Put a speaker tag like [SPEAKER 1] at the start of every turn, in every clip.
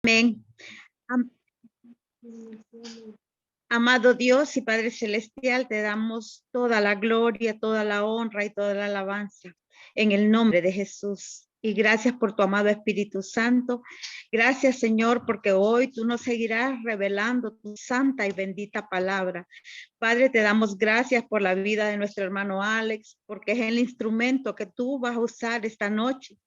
[SPEAKER 1] Amén. Am- Amado Dios y Padre Celestial, te damos toda la gloria, toda la honra y toda la alabanza en el nombre de Jesús. Y gracias por tu amado Espíritu Santo. Gracias, Señor, porque hoy tú nos seguirás revelando tu santa y bendita palabra. Padre, te damos gracias por la vida de nuestro hermano Alex, porque es el instrumento que tú vas a usar esta noche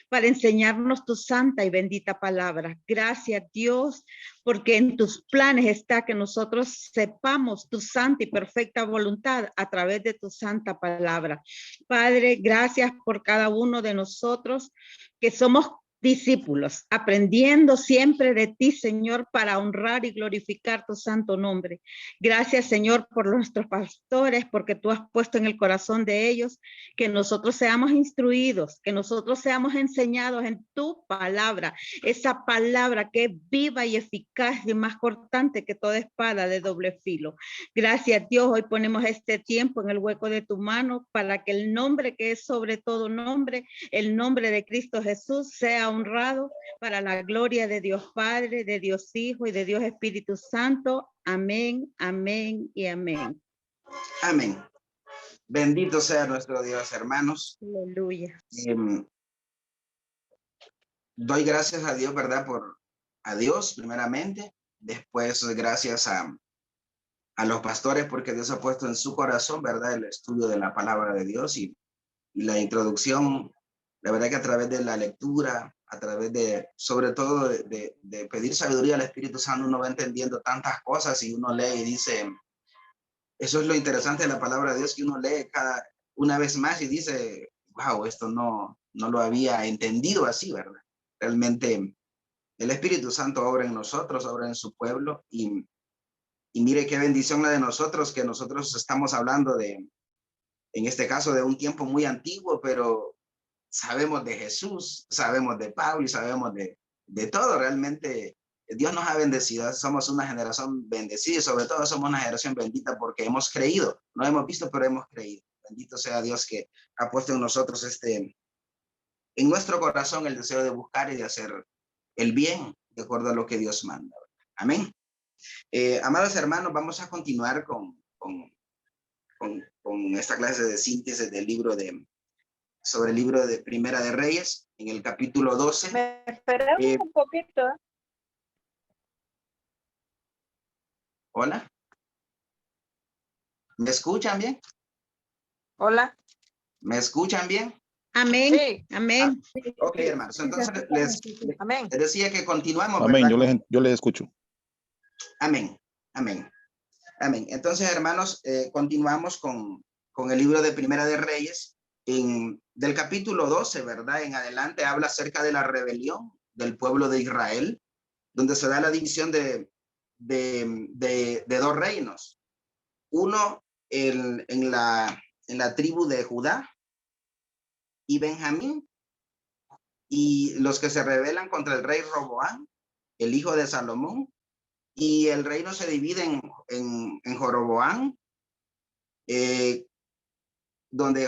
[SPEAKER 1] para enseñarnos tu santa y bendita palabra. Gracias, Dios, porque en tus planes está que nosotros sepamos tu santa y perfecta voluntad a través de tu santa palabra. Padre, gracias por cada uno de nosotros que somos discípulos, aprendiendo siempre de ti, Señor, para honrar y glorificar tu santo nombre. Gracias, Señor, por nuestros pastores, porque tú has puesto en el corazón de ellos que nosotros seamos instruidos, que nosotros seamos enseñados en tu palabra, esa palabra que es viva y eficaz y más cortante que toda espada de doble filo. Gracias, Dios, hoy ponemos este tiempo en el hueco de tu mano para que el nombre que es sobre todo nombre, el nombre de Cristo Jesús, sea honrado para la gloria de Dios Padre, de Dios Hijo y de Dios Espíritu Santo. Amén, amén y amén.
[SPEAKER 2] Amén. Bendito sea nuestro Dios, hermanos.
[SPEAKER 1] Aleluya.
[SPEAKER 2] Doy gracias a Dios, ¿verdad? A Dios, primeramente. Después, gracias a los pastores, porque Dios ha puesto en su corazón, ¿verdad? El estudio de la palabra de Dios y la introducción. La verdad que a través de la lectura, a través de, sobre todo, de pedir sabiduría al Espíritu Santo, uno va entendiendo tantas cosas y uno lee y dice, eso es lo interesante de la palabra de Dios, que uno lee una vez más y dice, wow, esto no lo había entendido así, ¿verdad? Realmente el Espíritu Santo obra en nosotros, obra en su pueblo y mire qué bendición la de nosotros, que nosotros estamos hablando en este caso, de un tiempo muy antiguo, pero sabemos de Jesús, sabemos de Pablo y sabemos de todo. Realmente Dios nos ha bendecido, somos una generación bendecida y sobre todo somos una generación bendita porque hemos creído, no hemos visto, pero hemos creído. Bendito sea Dios que ha puesto en nosotros en nuestro corazón el deseo de buscar y de hacer el bien de acuerdo a lo que Dios manda. Amén. Amados hermanos, vamos a continuar con esta clase de síntesis sobre el libro de Primera de Reyes, en el capítulo 12.
[SPEAKER 3] ¿Me esperas un poquito?
[SPEAKER 2] Hola. ¿Me escuchan bien?
[SPEAKER 3] Hola.
[SPEAKER 2] ¿Me escuchan bien?
[SPEAKER 1] Amén.
[SPEAKER 3] Sí.
[SPEAKER 1] Amén.
[SPEAKER 2] Ok, hermanos. Entonces les decía que continuamos.
[SPEAKER 4] Amén.
[SPEAKER 2] ¿Verdad?
[SPEAKER 4] Yo les escucho.
[SPEAKER 2] Amén. Amén. Amén. Entonces, hermanos, continuamos con el libro de Primera de Reyes. Del capítulo 12, ¿verdad? En adelante habla acerca de la rebelión del pueblo de Israel, donde se da la división de dos reinos. Uno en la tribu de Judá y Benjamín, y los que se rebelan contra el rey Roboam, el hijo de Salomón, y el reino se divide en Joroboam, donde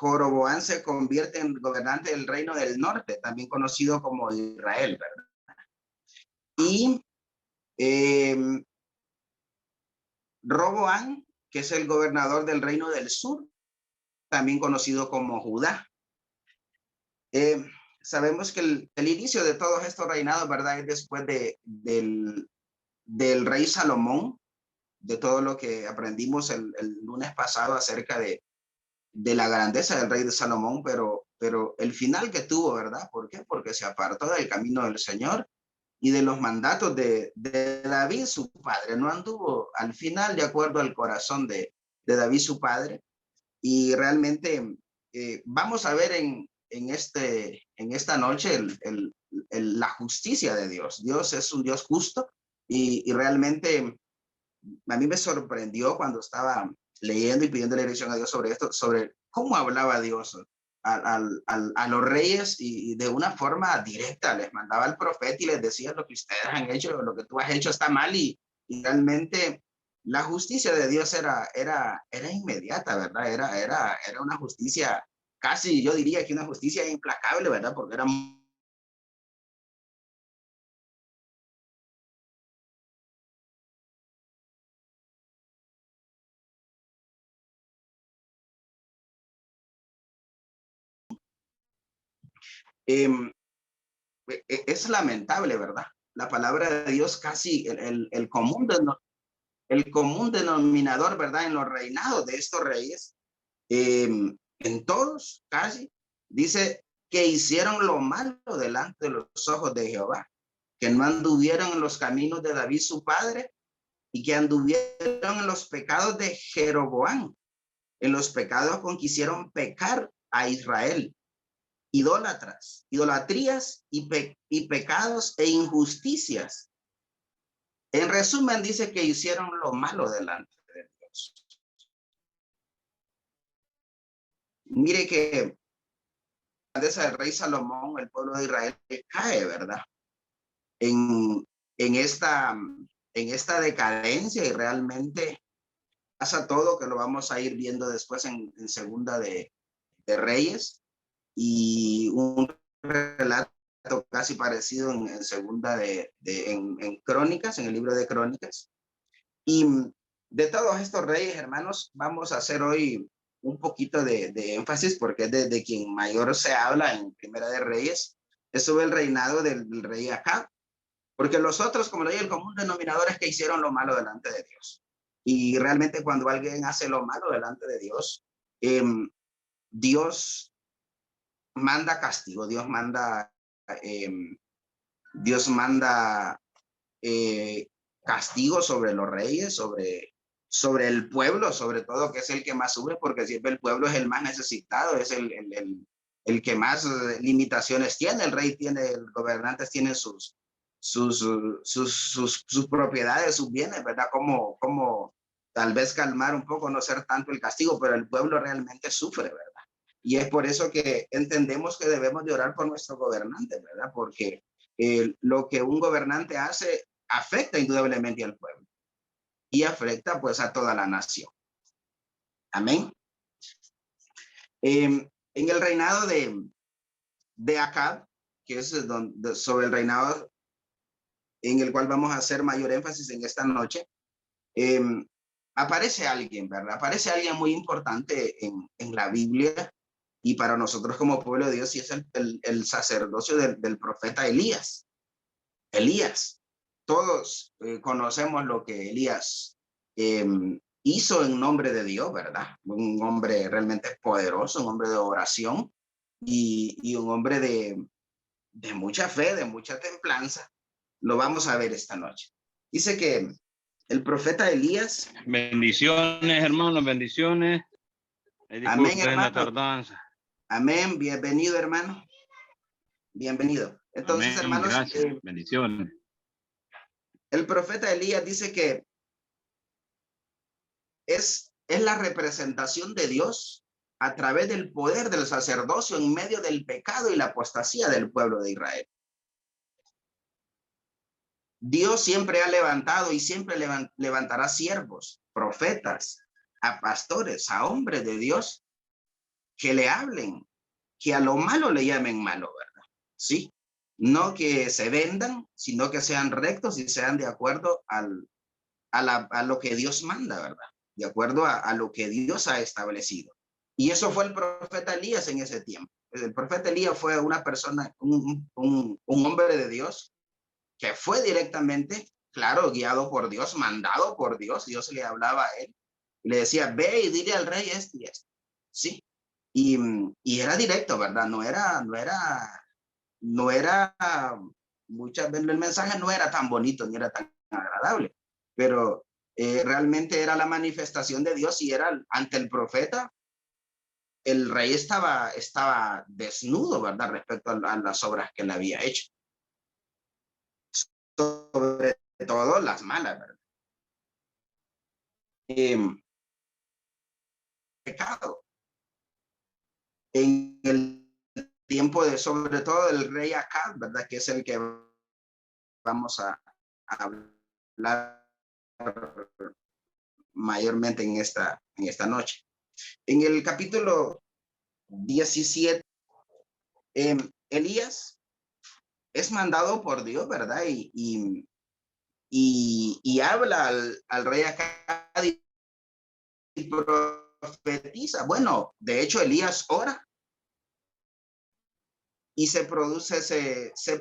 [SPEAKER 2] Joroboam se convierte en gobernante del reino del norte, también conocido como Israel, ¿verdad? Y Roboam, que es el gobernador del reino del sur, también conocido como Judá. Sabemos que el inicio de todos estos reinados, ¿verdad? Es después del rey Salomón, de todo lo que aprendimos el lunes pasado acerca de la grandeza del rey de Salomón, pero el final que tuvo, ¿verdad? ¿Por qué? Porque se apartó del camino del Señor y de los mandatos de David, su padre. No anduvo al final de acuerdo al corazón de David, su padre. Y realmente vamos a ver en esta noche la justicia de Dios. Dios es un Dios justo y realmente a mí me sorprendió cuando estaba leyendo y pidiendo la dirección a Dios sobre esto, sobre cómo hablaba Dios a los reyes y de una forma directa. Les mandaba al profeta y les decía: lo que ustedes han hecho, lo que tú has hecho está mal, y realmente la justicia de Dios era inmediata, ¿verdad? Era una justicia casi, yo diría que una justicia implacable, ¿verdad? Porque era Em, es lamentable, ¿verdad? La palabra de Dios casi el común denominador, ¿verdad? En los reinados de estos reyes, en todos casi, dice que hicieron lo malo delante de los ojos de Jehová, que no anduvieron en los caminos de David su padre y que anduvieron en los pecados de Jeroboam, en los pecados con que hicieron pecar a Israel, idólatras, idolatrías y pecados e injusticias. En resumen, dice que hicieron lo malo delante de Dios. Mire que la grandeza del rey Salomón, el pueblo de Israel cae, ¿verdad? En esta decadencia, y realmente pasa todo, que lo vamos a ir viendo después en segunda de Reyes, y un relato casi parecido en segunda en Crónicas, en el libro de Crónicas. Y de todos estos reyes, hermanos, vamos a hacer hoy un poquito de énfasis, porque es de quien mayor se habla en Primera de Reyes, es sobre el reinado del rey Acab, porque los otros, como le dije, el común denominador es que hicieron lo malo delante de Dios. Y realmente cuando alguien hace lo malo delante de Dios, Dios manda castigo, Dios manda castigo sobre los reyes, sobre el pueblo, sobre todo, que es el que más sube, porque siempre el pueblo es el más necesitado, es el que más limitaciones tiene. El rey tiene, el gobernantes tienen sus propiedades, sus bienes, ¿verdad? Como tal vez calmar un poco, no ser tanto el castigo, pero el pueblo realmente sufre, ¿verdad? Y es por eso que entendemos que debemos de orar por nuestro gobernante, ¿verdad? Porque lo que un gobernante hace afecta indudablemente al pueblo y afecta pues a toda la nación. Amén. En el reinado de Acab, que es sobre el reinado en el cual vamos a hacer mayor énfasis en esta noche, aparece alguien, ¿verdad? Aparece alguien muy importante en la Biblia, y para nosotros como pueblo de Dios, y es el sacerdocio del profeta Elías. Elías. Todos conocemos lo que Elías hizo en nombre de Dios, ¿verdad? Un hombre realmente poderoso, un hombre de oración y un hombre de mucha fe, de mucha templanza. Lo vamos a ver esta noche. Dice que el profeta Elías.
[SPEAKER 4] Bendiciones, hermanos, bendiciones.
[SPEAKER 2] Amén, hermano.
[SPEAKER 4] La tardanza.
[SPEAKER 2] Amén, bienvenido, hermano. Bienvenido. Entonces,
[SPEAKER 4] amén,
[SPEAKER 2] hermanos,
[SPEAKER 4] gracias, bendiciones.
[SPEAKER 2] El profeta Elías dice que es la representación de Dios a través del poder del sacerdocio en medio del pecado y la apostasía del pueblo de Israel. Dios siempre ha levantado y siempre levantará siervos, profetas, a pastores, a hombres de Dios que le hablen, que a lo malo le llamen malo, ¿verdad? Sí, no que se vendan, sino que sean rectos y sean de acuerdo a lo que Dios manda, ¿verdad? De acuerdo a lo que Dios ha establecido. Y eso fue el profeta Elías en ese tiempo. El profeta Elías fue una persona, un hombre de Dios, que fue directamente, claro, guiado por Dios, mandado por Dios. Dios le hablaba a él y le decía, ve y dile al rey esto y esto. Sí. Y era directo, ¿verdad? No era, muchas veces el mensaje no era tan bonito ni era tan agradable, pero realmente era la manifestación de Dios, y era ante el profeta. El rey estaba desnudo, ¿verdad? Respecto a las obras que él había hecho. Sobre todo las malas, ¿verdad? Pecado. En el tiempo sobre todo del rey Acab, ¿verdad? Que es el que vamos a hablar mayormente en esta noche. En el capítulo 17, Elías es mandado por Dios, ¿verdad? Y habla al rey Acab y profetiza. Bueno, de hecho, Elías ora y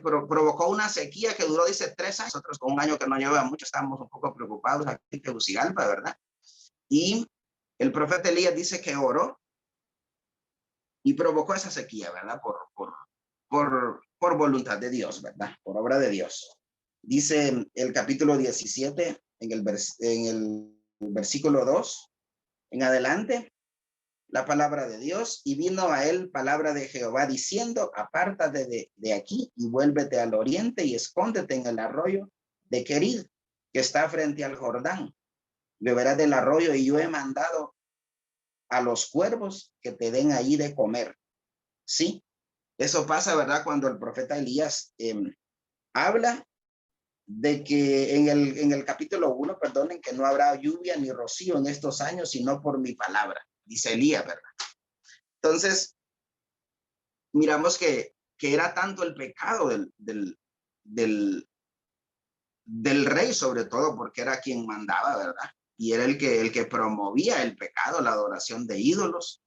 [SPEAKER 2] provocó una sequía que duró, dice, 3 años. Nosotros con un año que no lleva mucho estábamos un poco preocupados aquí en Tegucigalpa, ¿verdad? Y el profeta Elías dice que oró y provocó esa sequía, ¿verdad? Por voluntad de Dios, ¿verdad? Por obra de Dios. Dice el capítulo 17, en el versículo 2, en adelante, la palabra de Dios, y vino a él palabra de Jehová diciendo, apártate de aquí y vuélvete al oriente y escóndete en el arroyo de Querid, que está frente al Jordán. Beberás del arroyo y yo he mandado a los cuervos que te den ahí de comer. Sí, eso pasa, ¿verdad? Cuando el profeta Elías habla de que en el capítulo 1, perdonen, que no habrá lluvia ni rocío en estos años, sino por mi palabra, dice Elías, ¿verdad? Entonces, miramos que era tanto el pecado del rey, sobre todo, porque era quien mandaba, ¿verdad? Y era el que promovía el pecado, la adoración de ídolos,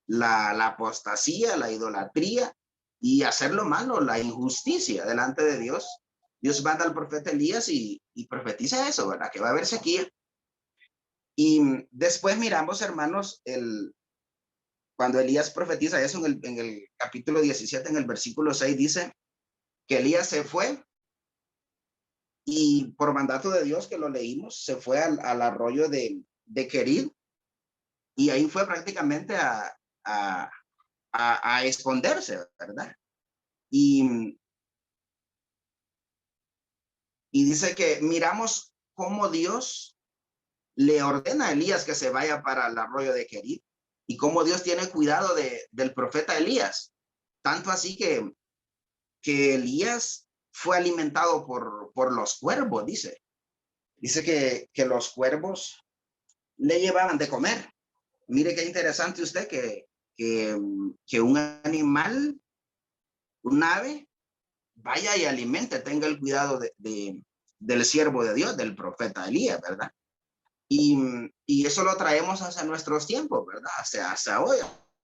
[SPEAKER 2] la apostasía, la idolatría y hacer lo malo, la injusticia delante de Dios. Dios manda al profeta Elías y profetiza eso, ¿verdad? Que va a haber sequía. Y después miramos, hermanos, cuando Elías profetiza eso en el capítulo 17, en el versículo 6, dice que Elías se fue y por mandato de Dios, que lo leímos, se fue al arroyo de Querid y ahí fue prácticamente a esconderse, ¿verdad? Y dice que miramos cómo Dios le ordena a Elías que se vaya para el arroyo de Querid y cómo Dios tiene cuidado del profeta Elías. Tanto así que Elías fue alimentado por los cuervos, dice. Dice que los cuervos le llevaban de comer. Mire qué interesante usted que un animal, un ave, vaya y alimente, tenga el cuidado del siervo de Dios, del profeta Elías, ¿verdad? Y eso lo traemos hacia nuestros tiempos, ¿verdad? Hasta hoy,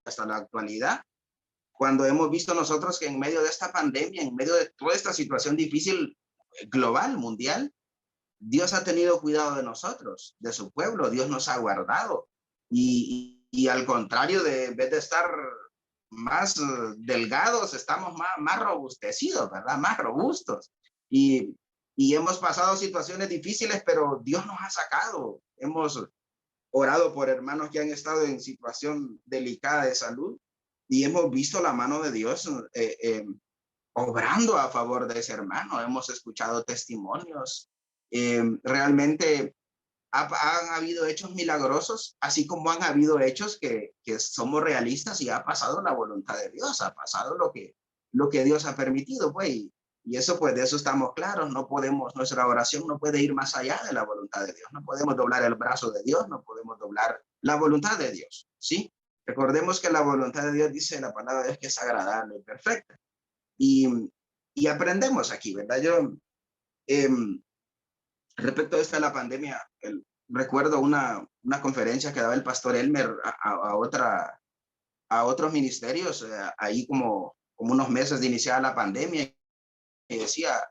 [SPEAKER 2] hasta la actualidad, cuando hemos visto nosotros que en medio de esta pandemia, en medio de toda esta situación difícil global, mundial, Dios ha tenido cuidado de nosotros, de su pueblo, Dios nos ha guardado. Y al contrario, en vez de estar más delgados, estamos más robustecidos, ¿verdad? Más robustos. Y hemos pasado situaciones difíciles, pero Dios nos ha sacado. Hemos orado por hermanos que han estado en situación delicada de salud y hemos visto la mano de Dios obrando a favor de ese hermano. Hemos escuchado testimonios. Realmente han habido hechos milagrosos, así como han habido hechos que somos realistas y ha pasado la voluntad de Dios, ha pasado lo que Dios ha permitido, pues, y eso, pues, de eso estamos claros. No podemos, nuestra oración no puede ir más allá de la voluntad de Dios. No podemos doblar el brazo de Dios, no podemos doblar la voluntad de Dios, ¿sí? Recordemos que la voluntad de Dios, dice la palabra de Dios, que es agradable y perfecta. Y aprendemos aquí, ¿verdad? Yo, respecto a esta de la pandemia, recuerdo una conferencia que daba el pastor Elmer a otros ministerios, ahí como unos meses de iniciar la pandemia, y decía,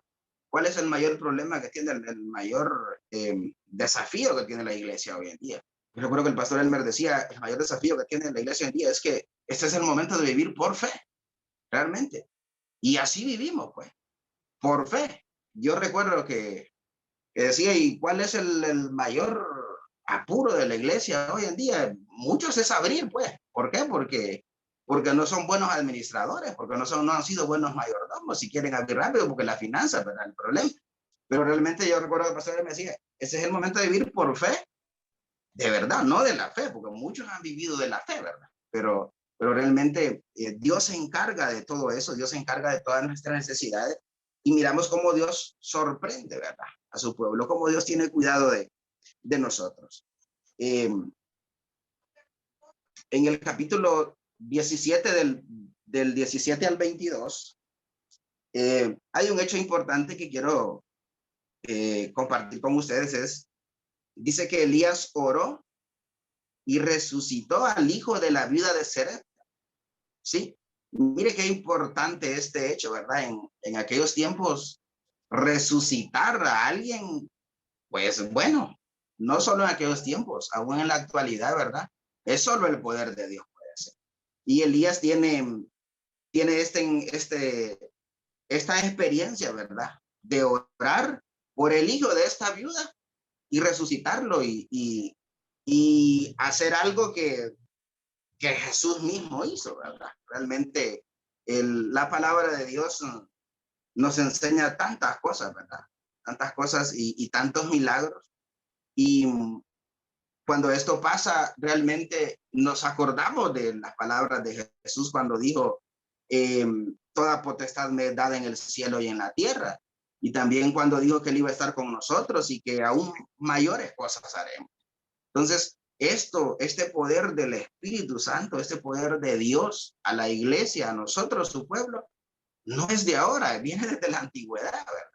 [SPEAKER 2] ¿cuál es el mayor problema que tiene, el mayor desafío que tiene la iglesia hoy en día? Yo recuerdo que el pastor Elmer decía, el mayor desafío que tiene la iglesia hoy en día es que este es el momento de vivir por fe, realmente. Y así vivimos, pues, por fe. Yo recuerdo que decía, ¿y cuál es el mayor apuro de la iglesia hoy en día? Muchos es abrir, pues. ¿Por qué? Porque no son buenos administradores, porque no han sido buenos mayordomos, si quieren abrir rápido, porque la finanza, ¿verdad? El problema. Pero realmente yo recuerdo que el pastor me decía, ese es el momento de vivir por fe, de verdad, no de la fe, porque muchos han vivido de la fe, ¿verdad? Pero realmente Dios se encarga de todo eso, Dios se encarga de todas nuestras necesidades y miramos cómo Dios sorprende, ¿verdad? A su pueblo, cómo Dios tiene cuidado de nosotros. En el capítulo 17 del 17 al 22, hay un hecho importante que quiero compartir con ustedes. Dice que Elías oró y resucitó al hijo de la viuda de Serepta. Sí, Mire qué importante este hecho, ¿verdad? En aquellos tiempos, resucitar a alguien, pues bueno, no solo en aquellos tiempos, aún en la actualidad, ¿verdad? Es solo el poder de Dios puede hacer. Y Elías tiene esta experiencia, ¿verdad? De orar por el hijo de esta viuda y resucitarlo y hacer algo que Jesús mismo hizo, ¿verdad? Realmente la palabra de Dios nos enseña tantas cosas, ¿verdad? Tantas cosas y tantos milagros. Y cuando esto pasa, realmente nos acordamos de las palabras de Jesús cuando dijo, toda potestad me es dada en el cielo y en la tierra. Y también cuando dijo que él iba a estar con nosotros y que aún mayores cosas haremos. Entonces, este poder del Espíritu Santo, este poder de Dios a la iglesia, a nosotros, su pueblo, no es de ahora, viene desde la antigüedad, ¿verdad?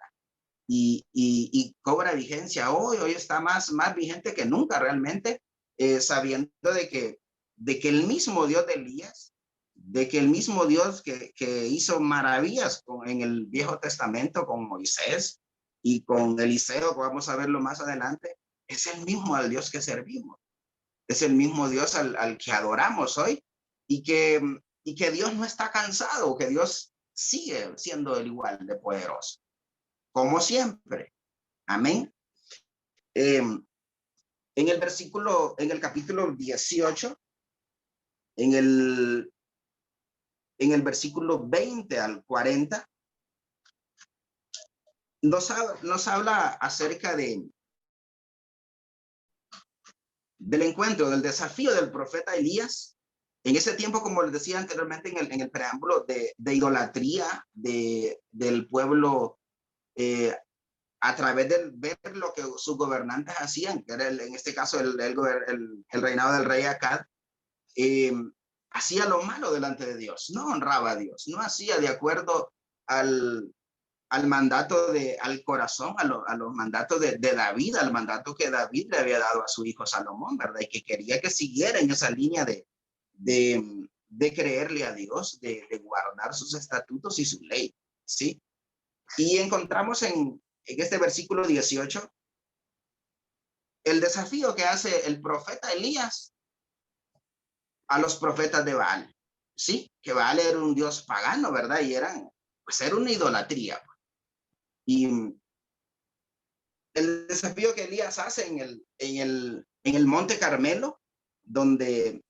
[SPEAKER 2] Y cobra vigencia hoy está más vigente que nunca realmente, sabiendo de que el mismo Dios de Elías, de que el mismo Dios que hizo maravillas en el Viejo Testamento con Moisés y con Eliseo, que vamos a verlo más adelante, es el mismo al Dios que servimos, es el mismo Dios al que adoramos hoy y que Dios no está cansado, que Dios sigue siendo el igual de poderoso, como siempre. Amén. En el capítulo 18, en el versículo 20 al 40, nos habla acerca del encuentro, del desafío del profeta Elías. En ese tiempo, como les decía anteriormente en el preámbulo, de idolatría del pueblo, a través de ver lo que sus gobernantes hacían, que era en este caso el reinado del rey Acab, hacía lo malo delante de Dios, no honraba a Dios, no hacía de acuerdo al mandato al corazón, a los mandatos de David, al mandato que David le había dado a su hijo Salomón, ¿verdad? Y que quería que siguiera en esa línea de creerle a Dios, de guardar sus estatutos y su ley, ¿sí? Y encontramos en este versículo 18 el desafío que hace el profeta Elías a los profetas de Baal, ¿sí? Que Baal era un dios pagano, ¿verdad? Y era una idolatría. Y el desafío que Elías hace en el Monte Carmelo, donde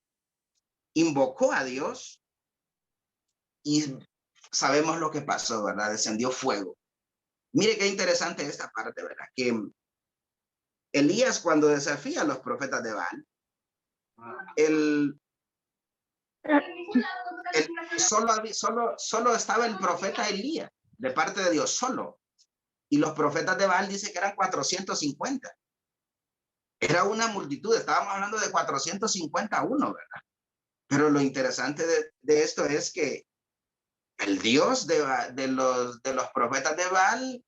[SPEAKER 2] invocó a Dios y sabemos lo que pasó, ¿verdad? Descendió fuego. Mire qué interesante esta parte, ¿verdad? Que Elías, cuando desafía a los profetas de Baal, solo estaba el profeta Elías de parte de Dios, solo. Y los profetas de Baal dice que eran 450. Era una multitud, estábamos hablando de 451, ¿verdad? Pero lo interesante de esto es que el Dios de los profetas de Baal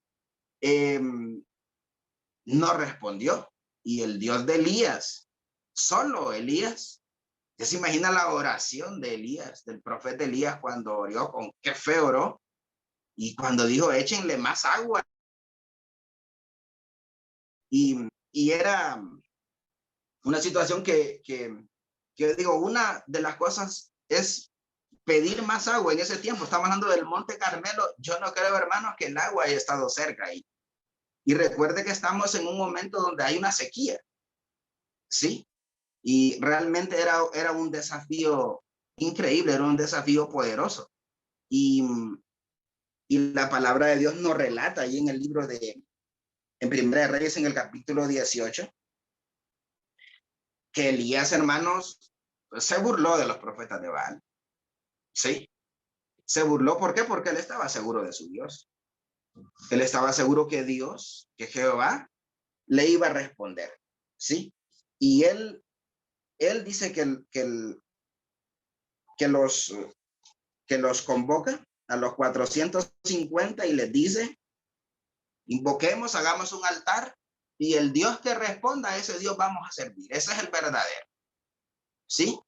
[SPEAKER 2] no respondió. Y el Dios de Elías, solo Elías, ya se imagina la oración de Elías, del profeta Elías, cuando oró, con qué fe oró, y cuando dijo, échenle más agua. Y era una situación que digo, una de las cosas es pedir más agua. En ese tiempo, estamos hablando del Monte Carmelo, yo no creo, hermanos, que el agua haya estado cerca ahí. Y recuerde que estamos en un momento donde hay una sequía, ¿sí? Y realmente era un desafío increíble, era un desafío poderoso. Y la palabra de Dios nos relata ahí en el libro en Primera de Reyes, en el capítulo 18, que Elías, hermanos, se burló de los profetas de Baal. Sí, se burló. ¿Por qué? Porque él estaba seguro de su Dios. Él estaba seguro que Dios, que Jehová, le iba a responder. Sí, y él dice que los convoca a los 450 y les dice, invoquemos, hagamos un altar y el Dios que responda, a ese Dios vamos a servir. Ese es el verdadero. ¿Sí?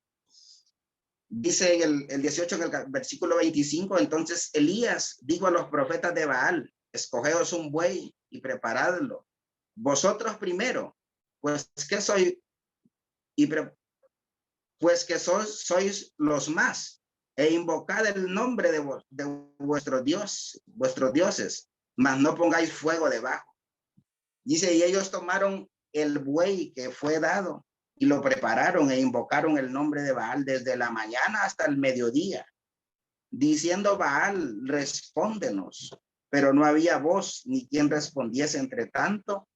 [SPEAKER 2] Dice en el 18, en el versículo 25, entonces Elías dijo a los profetas de Baal, escogeos un buey y preparadlo. Vosotros primero, pues que soy, pues que sois los más, e invocad el nombre de vuestros dioses, mas no pongáis fuego debajo. Dice, y ellos tomaron el buey que fue dado y lo prepararon e invocaron el nombre de Baal desde la mañana hasta el mediodía, diciendo, Baal, respóndenos. Pero no había voz ni quien respondiese. Entre tanto,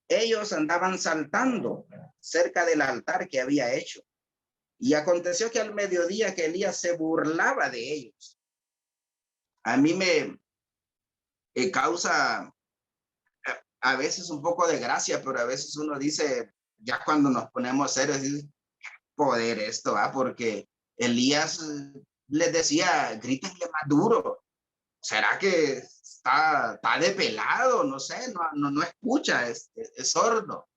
[SPEAKER 2] ellos andaban saltando cerca del altar que había hecho. Y aconteció que al mediodía que Elías se burlaba de ellos. A mí me causa a veces un poco de gracia, pero a veces uno dice, ya cuando nos ponemos serios, dice, poder esto, ¿va? Porque Elías les decía, grítenle más duro. ¿Será que está de pelado? No sé, no escucha, es sordo.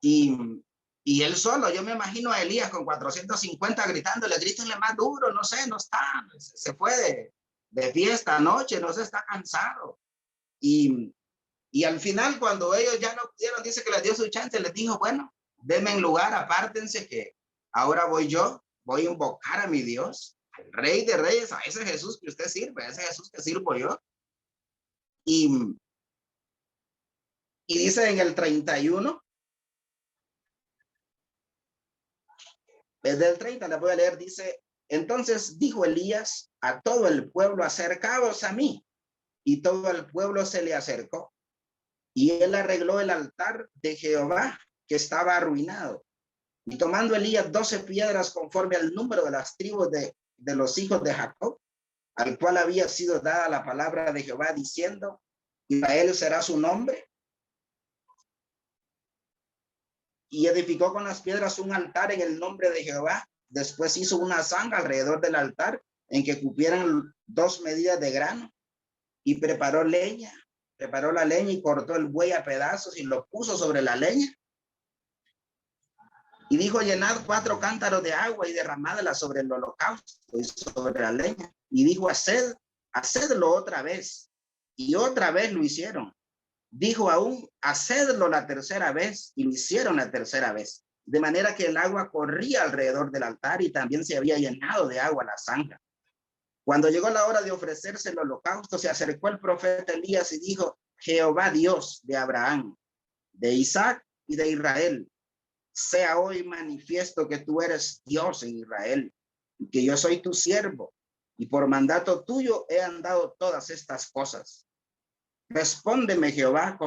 [SPEAKER 2] Y él solo, yo me imagino a Elías con 450 gritándole, grítenle más duro, no sé, no está, se fue de fiesta anoche, no sé, está cansado. Y al final, cuando ellos ya no pudieron, dice que les dio su chance, les dijo, bueno, denme en lugar, apártense que ahora voy a invocar a mi Dios, al Rey de Reyes, a ese Jesús que usted sirve, a ese Jesús que sirvo yo. Y dice en el 31, desde el 30 le voy a leer, dice, entonces dijo Elías a todo el pueblo, acercaos a mí. Y todo el pueblo se le acercó. Y él arregló el altar de Jehová que estaba arruinado. Y tomando Elías 12 piedras conforme al número de las tribus de los hijos de Jacob, al cual había sido dada la palabra de Jehová diciendo, Israel será su nombre. Y edificó con las piedras un altar en el nombre de Jehová. Después hizo una zanja alrededor del altar en que cupieran 2 medidas de grano. Y preparó la leña y cortó el buey a pedazos y lo puso sobre la leña. Y dijo, llenad 4 cántaros de agua y derramadla sobre el holocausto y sobre la leña. Y dijo, hacedlo otra vez. Y otra vez lo hicieron. Dijo aún, hacedlo la tercera vez. Y lo hicieron la tercera vez. De manera que el agua corría alrededor del altar y también se había llenado de agua la zanja. Cuando llegó la hora de ofrecerse el holocausto, se acercó el profeta Elías y dijo, Jehová Dios de Abraham, de Isaac y de Israel, sea hoy manifiesto que tú eres Dios en Israel, y que yo soy tu siervo, y por mandato tuyo he andado todas estas cosas. Respóndeme, Jehová,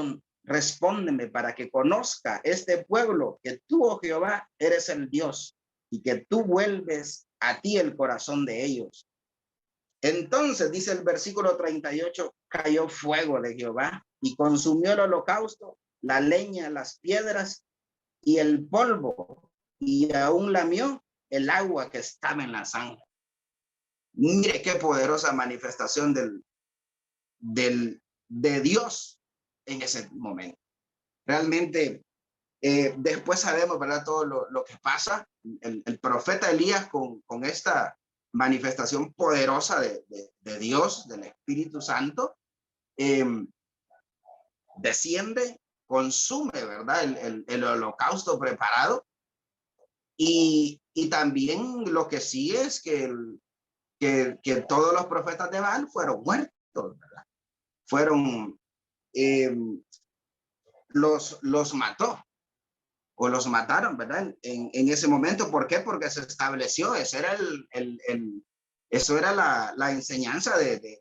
[SPEAKER 2] respóndeme para que conozca este pueblo que tú, oh Jehová, eres el Dios, y que tú vuelves a ti el corazón de ellos. Entonces, dice el versículo 38, cayó fuego de Jehová y consumió el holocausto, la leña, las piedras y el polvo, y aún lamió el agua que estaba en la zanja. Mire qué poderosa manifestación de Dios en ese momento. Realmente, después sabemos, ¿verdad? Todo lo que pasa. El profeta Elías con esta manifestación poderosa de Dios, del Espíritu Santo, desciende, consume, ¿verdad? El holocausto preparado. Y también lo que sí es que todos los profetas de Baal fueron muertos, ¿verdad? Fueron, los mató. O los mataron, ¿verdad? En ese momento. ¿Por qué? Porque se estableció, eso era eso era la enseñanza de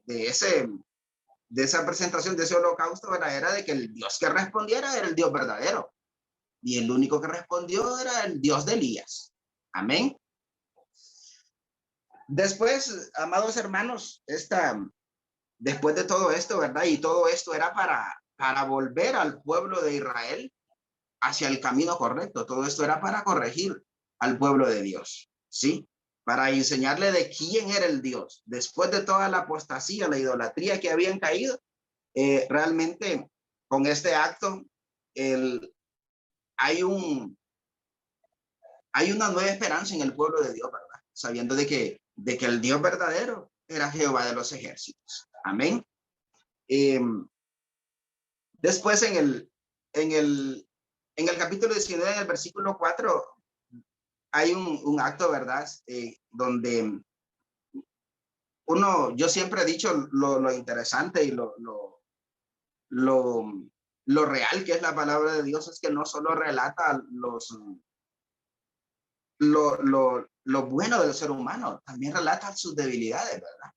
[SPEAKER 2] esa presentación, de ese holocausto, ¿verdad? Era de que el Dios que respondiera era el Dios verdadero. Y el único que respondió era el Dios de Elías. Amén. Después, amados hermanos, después de todo esto, ¿verdad? Y todo esto era para volver al pueblo de Israel hacia el camino correcto. Todo esto era para corregir al pueblo de Dios, ¿sí? Para enseñarle de quién era el Dios. Después de toda la apostasía, la idolatría que habían caído, realmente con este acto hay una nueva esperanza en el pueblo de Dios, ¿verdad? sabiendo de que el Dios verdadero era Jehová de los ejércitos. Amén. Después en el capítulo 19, en el versículo 4, hay un acto, ¿verdad? Donde yo siempre he dicho lo interesante y lo real que es la palabra de Dios es que no solo relata lo bueno del ser humano, también relata sus debilidades, ¿verdad?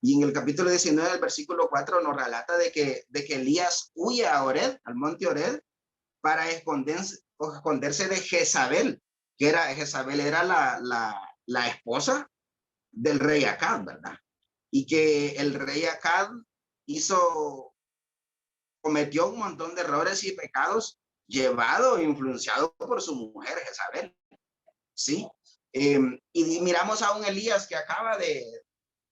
[SPEAKER 2] Y en el capítulo 19, el versículo 4, nos relata de que Elías huye a Oreb, al monte Oreb, para esconderse de Jezabel, Jezabel era la esposa del rey Acab, ¿verdad? Y que el rey Acab cometió un montón de errores y pecados llevado e influenciado por su mujer Jezabel, ¿sí? Y miramos a un Elías que acaba de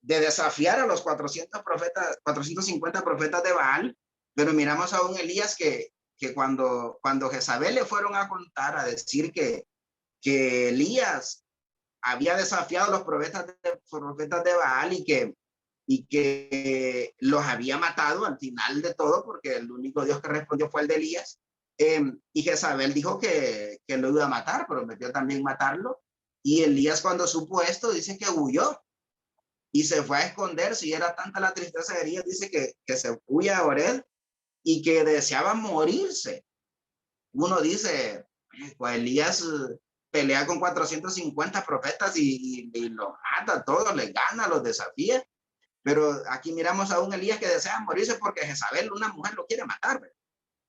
[SPEAKER 2] desafiar a los 450 profetas de Baal, pero miramos a un Elías que cuando Jezabel le fueron a contar, a decir que Elías había desafiado a los profetas de Baal y que los había matado al final de todo, porque el único Dios que respondió fue el de Elías. Y Jezabel dijo que lo iba a matar, prometió también matarlo. Y Elías, cuando supo esto, dice que huyó y se fue a esconderse. Y era tanta la tristeza de Elías, dice que se huye a Oreb y que deseaba morirse. Uno dice, pues Elías pelea con 450 profetas y los mata a todos, les gana, los desafía. Pero aquí miramos a un Elías que desea morirse porque Jezabel, una mujer, lo quiere matar, ¿verdad?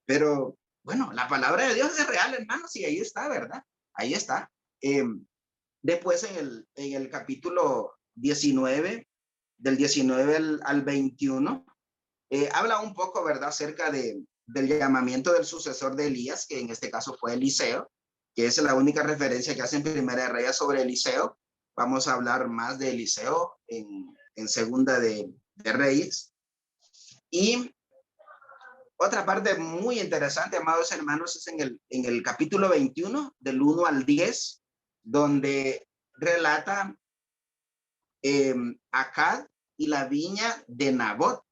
[SPEAKER 2] Pero bueno, la palabra de Dios es real, hermanos, y ahí está, ¿verdad? Ahí está. Después en el capítulo 19, del 19 al 21, habla un poco, ¿verdad?, acerca del llamamiento del sucesor de Elías, que en este caso fue Eliseo, que es la única referencia que hace en Primera de Reyes sobre Eliseo. Vamos a hablar más de Eliseo en Segunda de Reyes. Y otra parte muy interesante, amados hermanos, es en el capítulo 21, del 1 al 10, donde relata Acab y la viña de Nabot.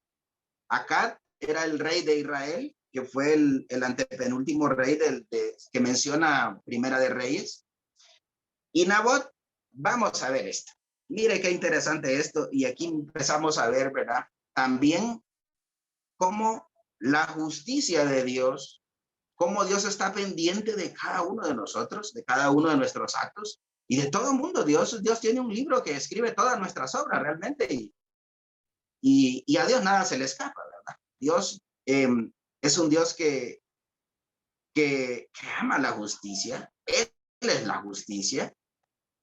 [SPEAKER 2] Acab era el rey de Israel, que fue el antepenúltimo rey que menciona Primera de Reyes. Y Nabot, vamos a ver esto. Mire qué interesante esto. Y aquí empezamos a ver, ¿verdad? También cómo la justicia de Dios, cómo Dios está pendiente de cada uno de nosotros, de cada uno de nuestros actos y de todo el mundo. Dios tiene un libro que escribe todas nuestras obras realmente y a Dios nada se le escapa, ¿verdad? Dios es un Dios que ama la justicia. Él es la justicia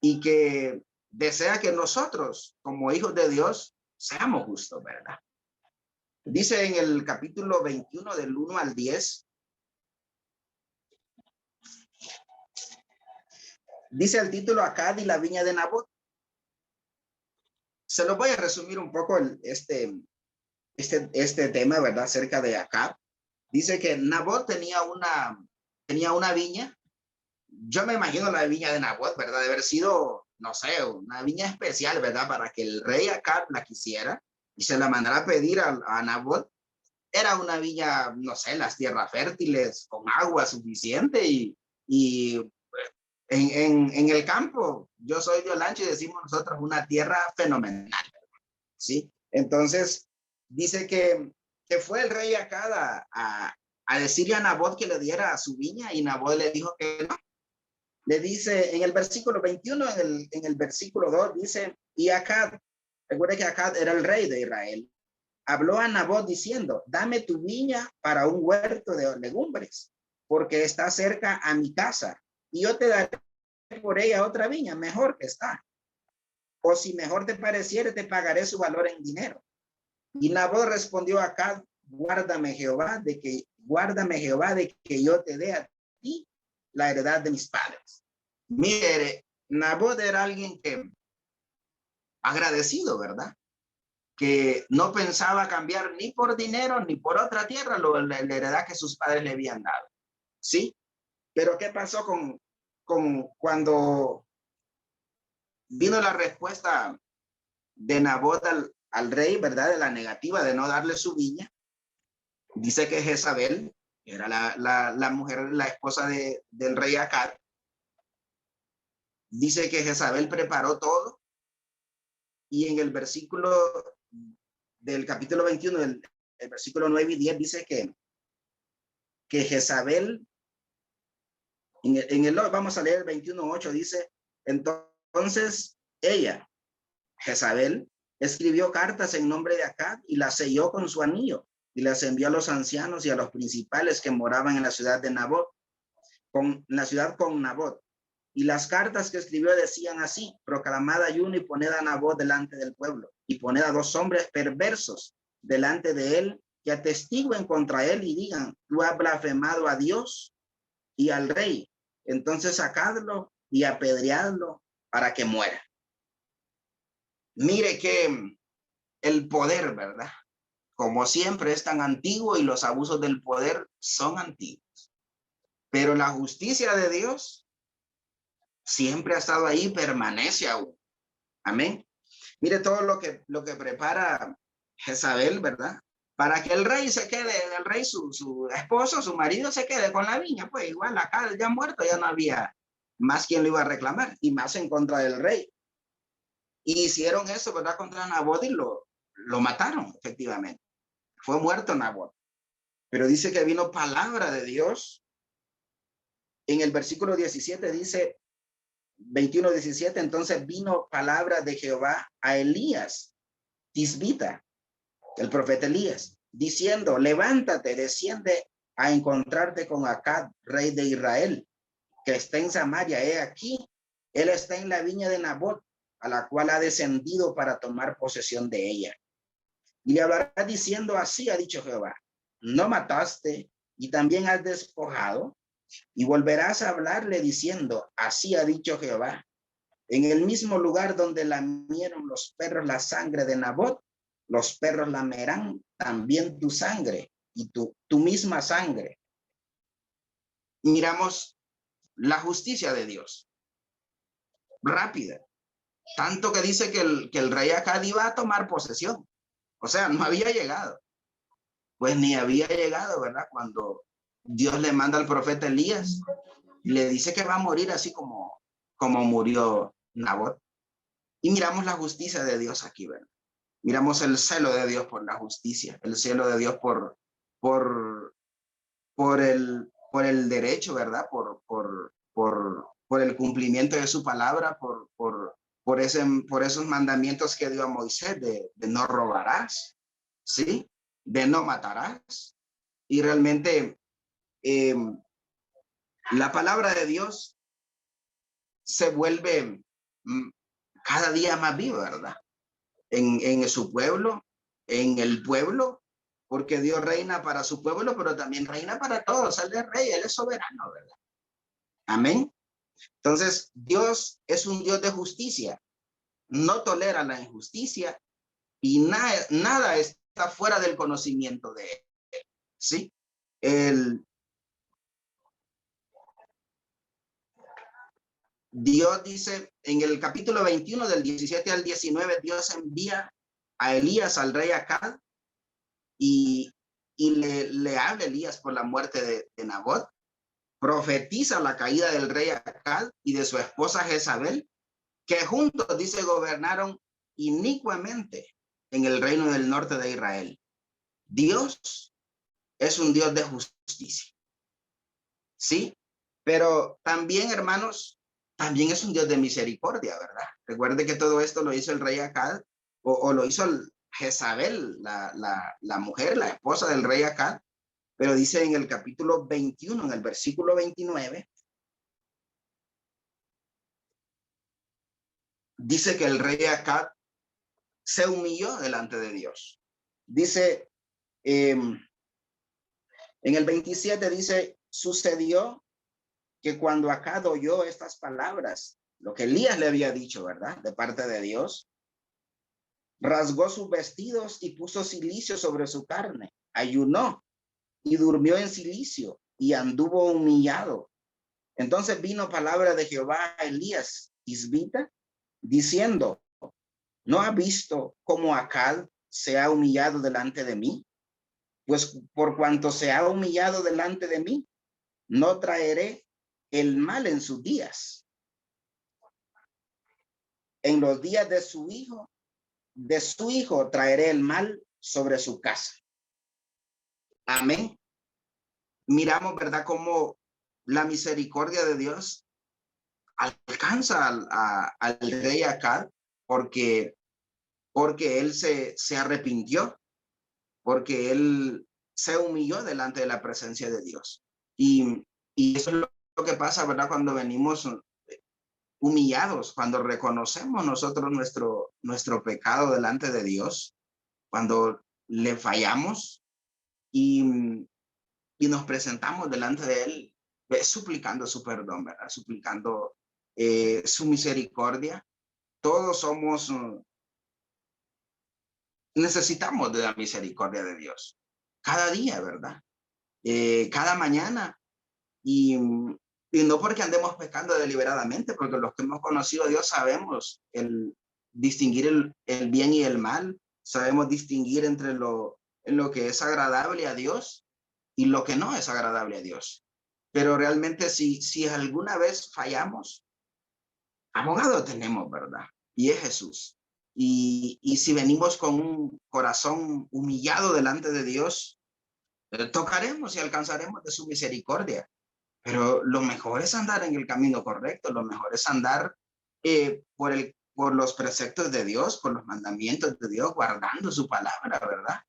[SPEAKER 2] y que desea que nosotros, como hijos de Dios, seamos justos, ¿verdad? Dice en el capítulo 21, del 1 al 10, dice el título Acab y la viña de Nabot. Se lo voy a resumir un poco este tema, ¿verdad? Acerca de Acab. Dice que Nabot tenía una viña. Yo me imagino la viña de Nabot, ¿verdad? De haber sido, no sé, una viña especial, ¿verdad? Para que el rey Acab la quisiera y se la mandara a pedir a Nabot. Era una viña, no sé, las tierras fértiles, con agua suficiente y en el campo, yo soy de Olancho y decimos nosotros una tierra fenomenal, ¿sí? Entonces, dice que fue el rey Acab a decirle a Nabot que le diera su viña y Nabot le dijo que no. Le dice en el versículo 21, en el versículo 2, dice, y Acab, recuerda que Acab era el rey de Israel, habló a Nabot diciendo, dame tu viña para un huerto de legumbres, porque está cerca a mi casa, y yo te daré por ella otra viña mejor que está. O si mejor te pareciere, te pagaré su valor en dinero. Y Nabot respondió a Acab, guárdame Jehová de que yo te dé a ti la heredad de mis padres. Mire, Nabot era alguien que agradecido, ¿verdad? Que no pensaba cambiar ni por dinero ni por otra tierra la heredad que sus padres le habían dado. ¿Sí? Pero ¿qué pasó con cuando vino la respuesta de Nabot al rey, ¿verdad? De la negativa de no darle su viña. Dice que Jezabel era la mujer, la esposa del rey Acab. Dice que Jezabel preparó todo. Y en el versículo del capítulo 21, el versículo 9 y 10, dice que Jezabel, vamos a leer el 21:8, dice, entonces ella, Jezabel, escribió cartas en nombre de Acab y las selló con su anillo y las envió a los ancianos y a los principales que moraban en la ciudad de Nabot, con Nabot. Y las cartas que escribió decían así: proclamad ayuno y poned a Nabot delante del pueblo, y poned a 2 hombres perversos delante de él, que atestiguen contra él y digan: tú has blasfemado a Dios y al rey. Entonces sacadlo y apedreadlo para que muera. Mire que el poder, ¿verdad? Como siempre es tan antiguo y los abusos del poder son antiguos. Pero la justicia de Dios siempre ha estado ahí, permanece aún. Amén. Mire todo lo que prepara Jezabel, ¿verdad? Para que el rey se quede, el rey, su esposo, su marido se quede con la viña. Pues igual acá ya muerto, ya no había más quien lo iba a reclamar, y más en contra del rey. Y hicieron eso, ¿verdad? Contra Nabot y lo mataron, efectivamente. Fue muerto Nabot. Pero dice que vino palabra de Dios. En el versículo 17 dice, 21:17, entonces vino palabra de Jehová a Elías, Tisbita, el profeta Elías, diciendo: levántate, desciende a encontrarte con Acab, rey de Israel, que está en Samaria. He aquí, él está en la viña de Nabot, a la cual ha descendido para tomar posesión de ella. Y le hablará diciendo: así ha dicho Jehová, no mataste y también has despojado. Y volverás a hablarle diciendo: así ha dicho Jehová, en el mismo lugar donde lamieron los perros la sangre de Nabot, los perros lamerán también tu sangre y tu misma sangre. Miramos la justicia de Dios, rápida, tanto que dice que el rey Acab iba a tomar posesión, o sea, no había llegado, pues ni había llegado, ¿verdad? Cuando Dios le manda al profeta Elías, le dice que va a morir así como murió Nabot. Y miramos la justicia de Dios aquí, ¿verdad? Miramos el celo de Dios por la justicia, el celo de Dios por el derecho, ¿verdad? Por el cumplimiento de su palabra, por esos mandamientos que dio a Moisés de no robarás, ¿sí? De no matarás. Y realmente la palabra de Dios se vuelve cada día más viva, ¿verdad? En su pueblo, en el pueblo, porque Dios reina para su pueblo, pero también reina para todos. Él es rey, Él es soberano, ¿verdad? Amén. Entonces, Dios es un Dios de justicia, no tolera la injusticia y nada está fuera del conocimiento de Él, ¿sí? Dios dice en el capítulo 21 del 17 al 19, Dios envía a Elías al rey Acab y le habla Elías por la muerte de Nabot, profetiza la caída del rey Acab y de su esposa Jezabel, que juntos, dice, gobernaron inicuamente en el reino del norte de Israel. Dios es un Dios de justicia, ¿sí? Pero también, hermanos, también es un Dios de misericordia, ¿verdad? Recuerde que todo esto lo hizo el rey Acab, o lo hizo Jezabel, la mujer, la esposa del rey Acab, pero dice en el capítulo 21, en el versículo 29, dice que el rey Acab se humilló delante de Dios. Dice, en el 27 dice, sucedió que cuando Acab oyó estas palabras, lo que Elías le había dicho, ¿verdad? De parte de Dios, rasgó sus vestidos y puso cilicio sobre su carne, ayunó y durmió en cilicio y anduvo humillado. Entonces vino palabra de Jehová a Elías, Tisbita, diciendo, ¿no ha visto cómo Acab se ha humillado delante de mí? Pues por cuanto se ha humillado delante de mí, no traeré el mal en sus días. En los días de su hijo traeré el mal sobre su casa. Amén. Miramos, ¿verdad?, cómo la misericordia de Dios alcanza al rey Acab porque él se arrepintió, porque él se humilló delante de la presencia de Dios. Y eso es lo que pasa, ¿verdad?, cuando venimos humillados, cuando reconocemos nosotros nuestro pecado delante de Dios, cuando le fallamos y nos presentamos delante de él, suplicando su perdón, ¿verdad? Suplicando su misericordia. Todos necesitamos de la misericordia de Dios. Cada día, ¿verdad? Cada mañana. Y no porque andemos pecando deliberadamente, porque los que hemos conocido a Dios sabemos distinguir el bien y el mal. Sabemos distinguir entre lo que es agradable a Dios y lo que no es agradable a Dios. Pero realmente si alguna vez fallamos, abogado tenemos, ¿verdad? Y es Jesús. Y si venimos con un corazón humillado delante de Dios, tocaremos y alcanzaremos de su misericordia. Pero lo mejor es andar en el camino correcto, lo mejor es andar por los preceptos de Dios, por los mandamientos de Dios, guardando su palabra, ¿verdad?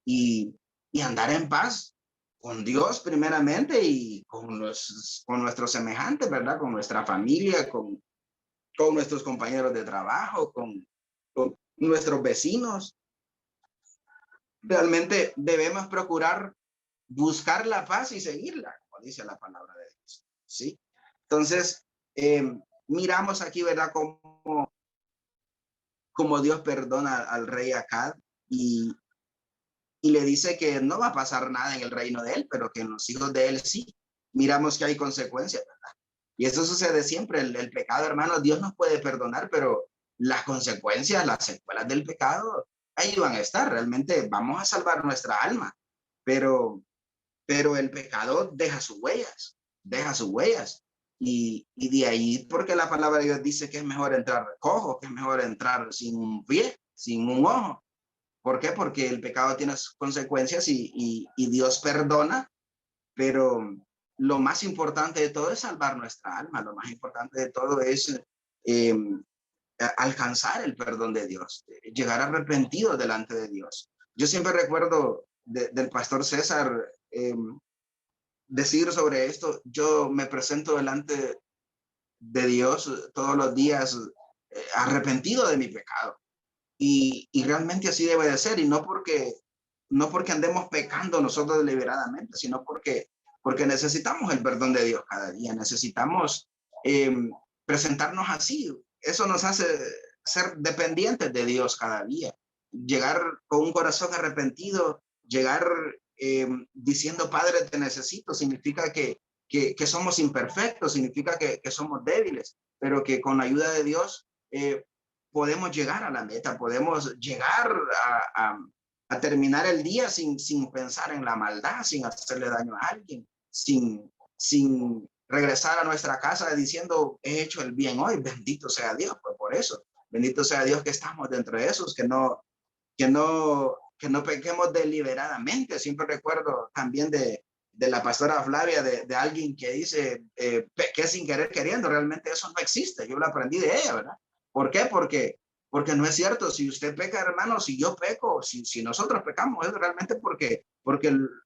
[SPEAKER 2] Y andar en paz con Dios primeramente y con nuestros semejantes, ¿verdad? Con nuestra familia, con nuestros compañeros de trabajo, con nuestros vecinos. Realmente debemos procurar buscar la paz y seguirla, como dice la palabra de Dios, ¿sí? Entonces, miramos aquí, ¿verdad?, como Dios perdona al rey Acab y le dice que no va a pasar nada en el reino de él, pero que en los hijos de él sí. Miramos que hay consecuencias, ¿verdad? Y eso sucede siempre. El pecado, hermanos, Dios nos puede perdonar, pero las consecuencias, las secuelas del pecado, ahí van a estar. Realmente vamos a salvar nuestra alma, pero el pecado deja sus huellas. Y de ahí, porque la palabra de Dios dice que es mejor entrar cojo, que es mejor entrar sin un pie, sin un ojo. ¿Por qué? Porque el pecado tiene consecuencias y Dios perdona, pero lo más importante de todo es salvar nuestra alma. Lo más importante de todo es alcanzar el perdón de Dios, llegar arrepentido delante de Dios. Yo siempre recuerdo del pastor César decir sobre esto: yo me presento delante de Dios todos los días arrepentido de mi pecado. Y realmente así debe de ser, y no porque andemos pecando nosotros deliberadamente, sino porque necesitamos el perdón de Dios cada día, necesitamos presentarnos así. Eso nos hace ser dependientes de Dios cada día, llegar con un corazón arrepentido, llegar diciendo: Padre, te necesito. Significa que somos imperfectos, significa que somos débiles, pero que con la ayuda de Dios podemos llegar a la meta, podemos llegar a terminar el día sin pensar en la maldad, sin hacerle daño a alguien, sin regresar a nuestra casa diciendo: he hecho el bien hoy. Bendito sea Dios, pues por eso. Bendito sea Dios que estamos dentro de esos, que no pequemos deliberadamente. Siempre recuerdo también de la pastora Flavia, de alguien que dice: pequé sin querer queriendo. Realmente eso no existe. Yo lo aprendí de ella, ¿verdad? ¿Por qué? Porque no es cierto. Si usted peca, hermano, si yo peco, si nosotros pecamos, es realmente porque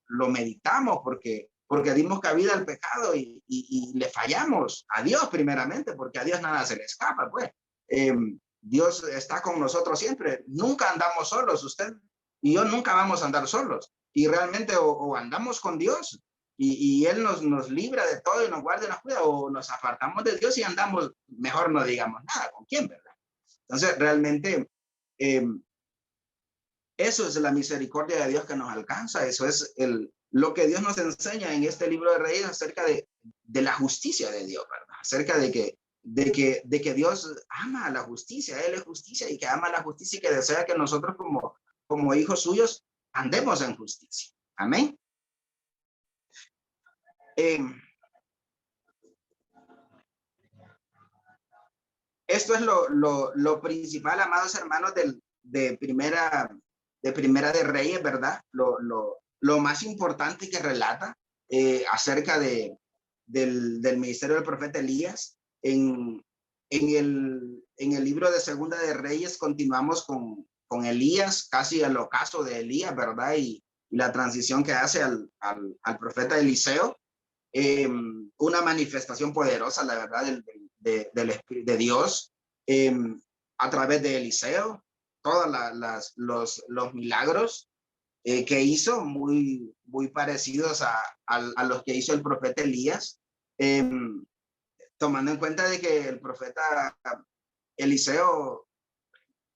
[SPEAKER 2] lo meditamos, porque dimos cabida al pecado y le fallamos a Dios primeramente, porque a Dios nada se le escapa, pues. Dios está con nosotros siempre. Nunca andamos solos. Usted y yo nunca vamos a andar solos. Y realmente o andamos con Dios y Él nos libra de todo y nos guarda y nos cuida, o nos apartamos de Dios y andamos, mejor no digamos nada. ¿Con quién, verdad? Entonces, realmente, eso es la misericordia de Dios que nos alcanza. Eso es lo que Dios nos enseña en este libro de Reyes acerca de la justicia de Dios, ¿verdad? Acerca de de que Dios ama la justicia, Él es justicia y que ama la justicia y que desea que nosotros como hijos suyos andemos en justicia. Amén. Esto es lo principal, amados hermanos, de primera de Reyes, ¿verdad? Lo más importante que relata acerca del ministerio del profeta Elías. En el libro de Segunda de Reyes continuamos con Elías, casi el ocaso de Elías, ¿verdad? Y la transición que hace al profeta Eliseo. Una manifestación poderosa, la verdad, del Espíritu de Dios a través de Eliseo, todos los milagros que hizo, muy parecidos a los que hizo el profeta Elías, tomando en cuenta de que el profeta Eliseo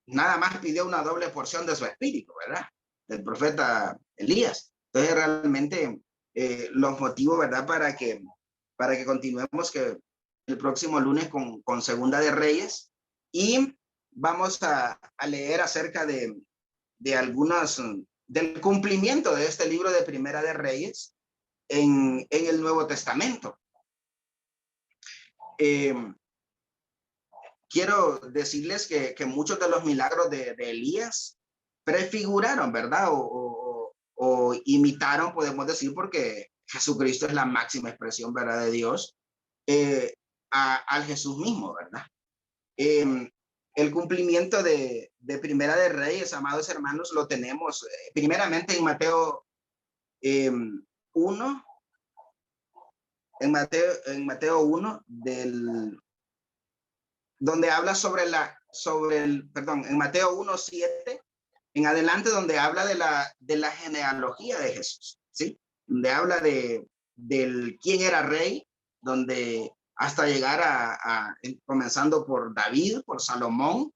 [SPEAKER 2] nada más pidió una doble porción de su espíritu, ¿verdad? Del profeta Elías. Entonces realmente los motivos, ¿verdad? Para que continuemos que el próximo lunes con Segunda de Reyes, y vamos a leer acerca de algunas, del cumplimiento de este libro de Primera de Reyes en el Nuevo Testamento. Quiero decirles que muchos de los milagros de Elías prefiguraron, ¿verdad? O imitaron, podemos decir, porque Jesucristo es la máxima expresión, ¿verdad? De Dios, al Jesús mismo, ¿verdad? El cumplimiento de Primera de Reyes, amados hermanos, lo tenemos primeramente en Mateo 1, en Mateo 1, donde habla en Mateo 1:7 en adelante, donde habla de la genealogía de Jesús, ¿sí? Donde habla del quién era rey, donde hasta llegar comenzando por David, por Salomón,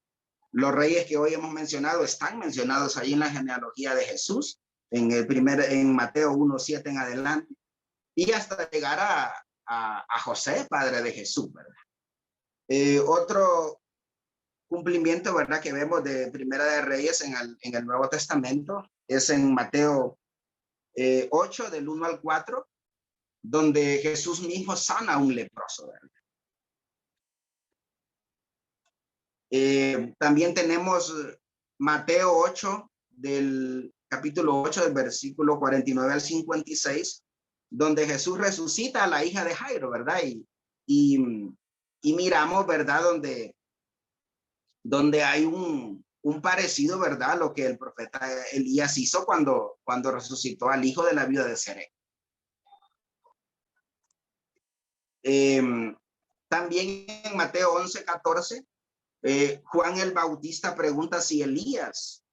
[SPEAKER 2] los reyes que hoy hemos mencionado están mencionados ahí en la genealogía de Jesús, en Mateo 1:7 en adelante, y hasta llegar a José, padre de Jesús, ¿verdad? Otro cumplimiento, ¿verdad? Que vemos de Primera de Reyes en el Nuevo Testamento es en Mateo 8, del 1 al 4, donde Jesús mismo sana a un leproso, ¿verdad? También tenemos Mateo 8, del capítulo 8, del versículo 49 al 56, donde Jesús resucita a la hija de Jairo, ¿verdad? Y miramos, ¿verdad? Donde hay un parecido, ¿verdad? A lo que el profeta Elías hizo cuando resucitó al hijo de la viuda de Serepta. También en Mateo 11:14, Juan el Bautista pregunta si es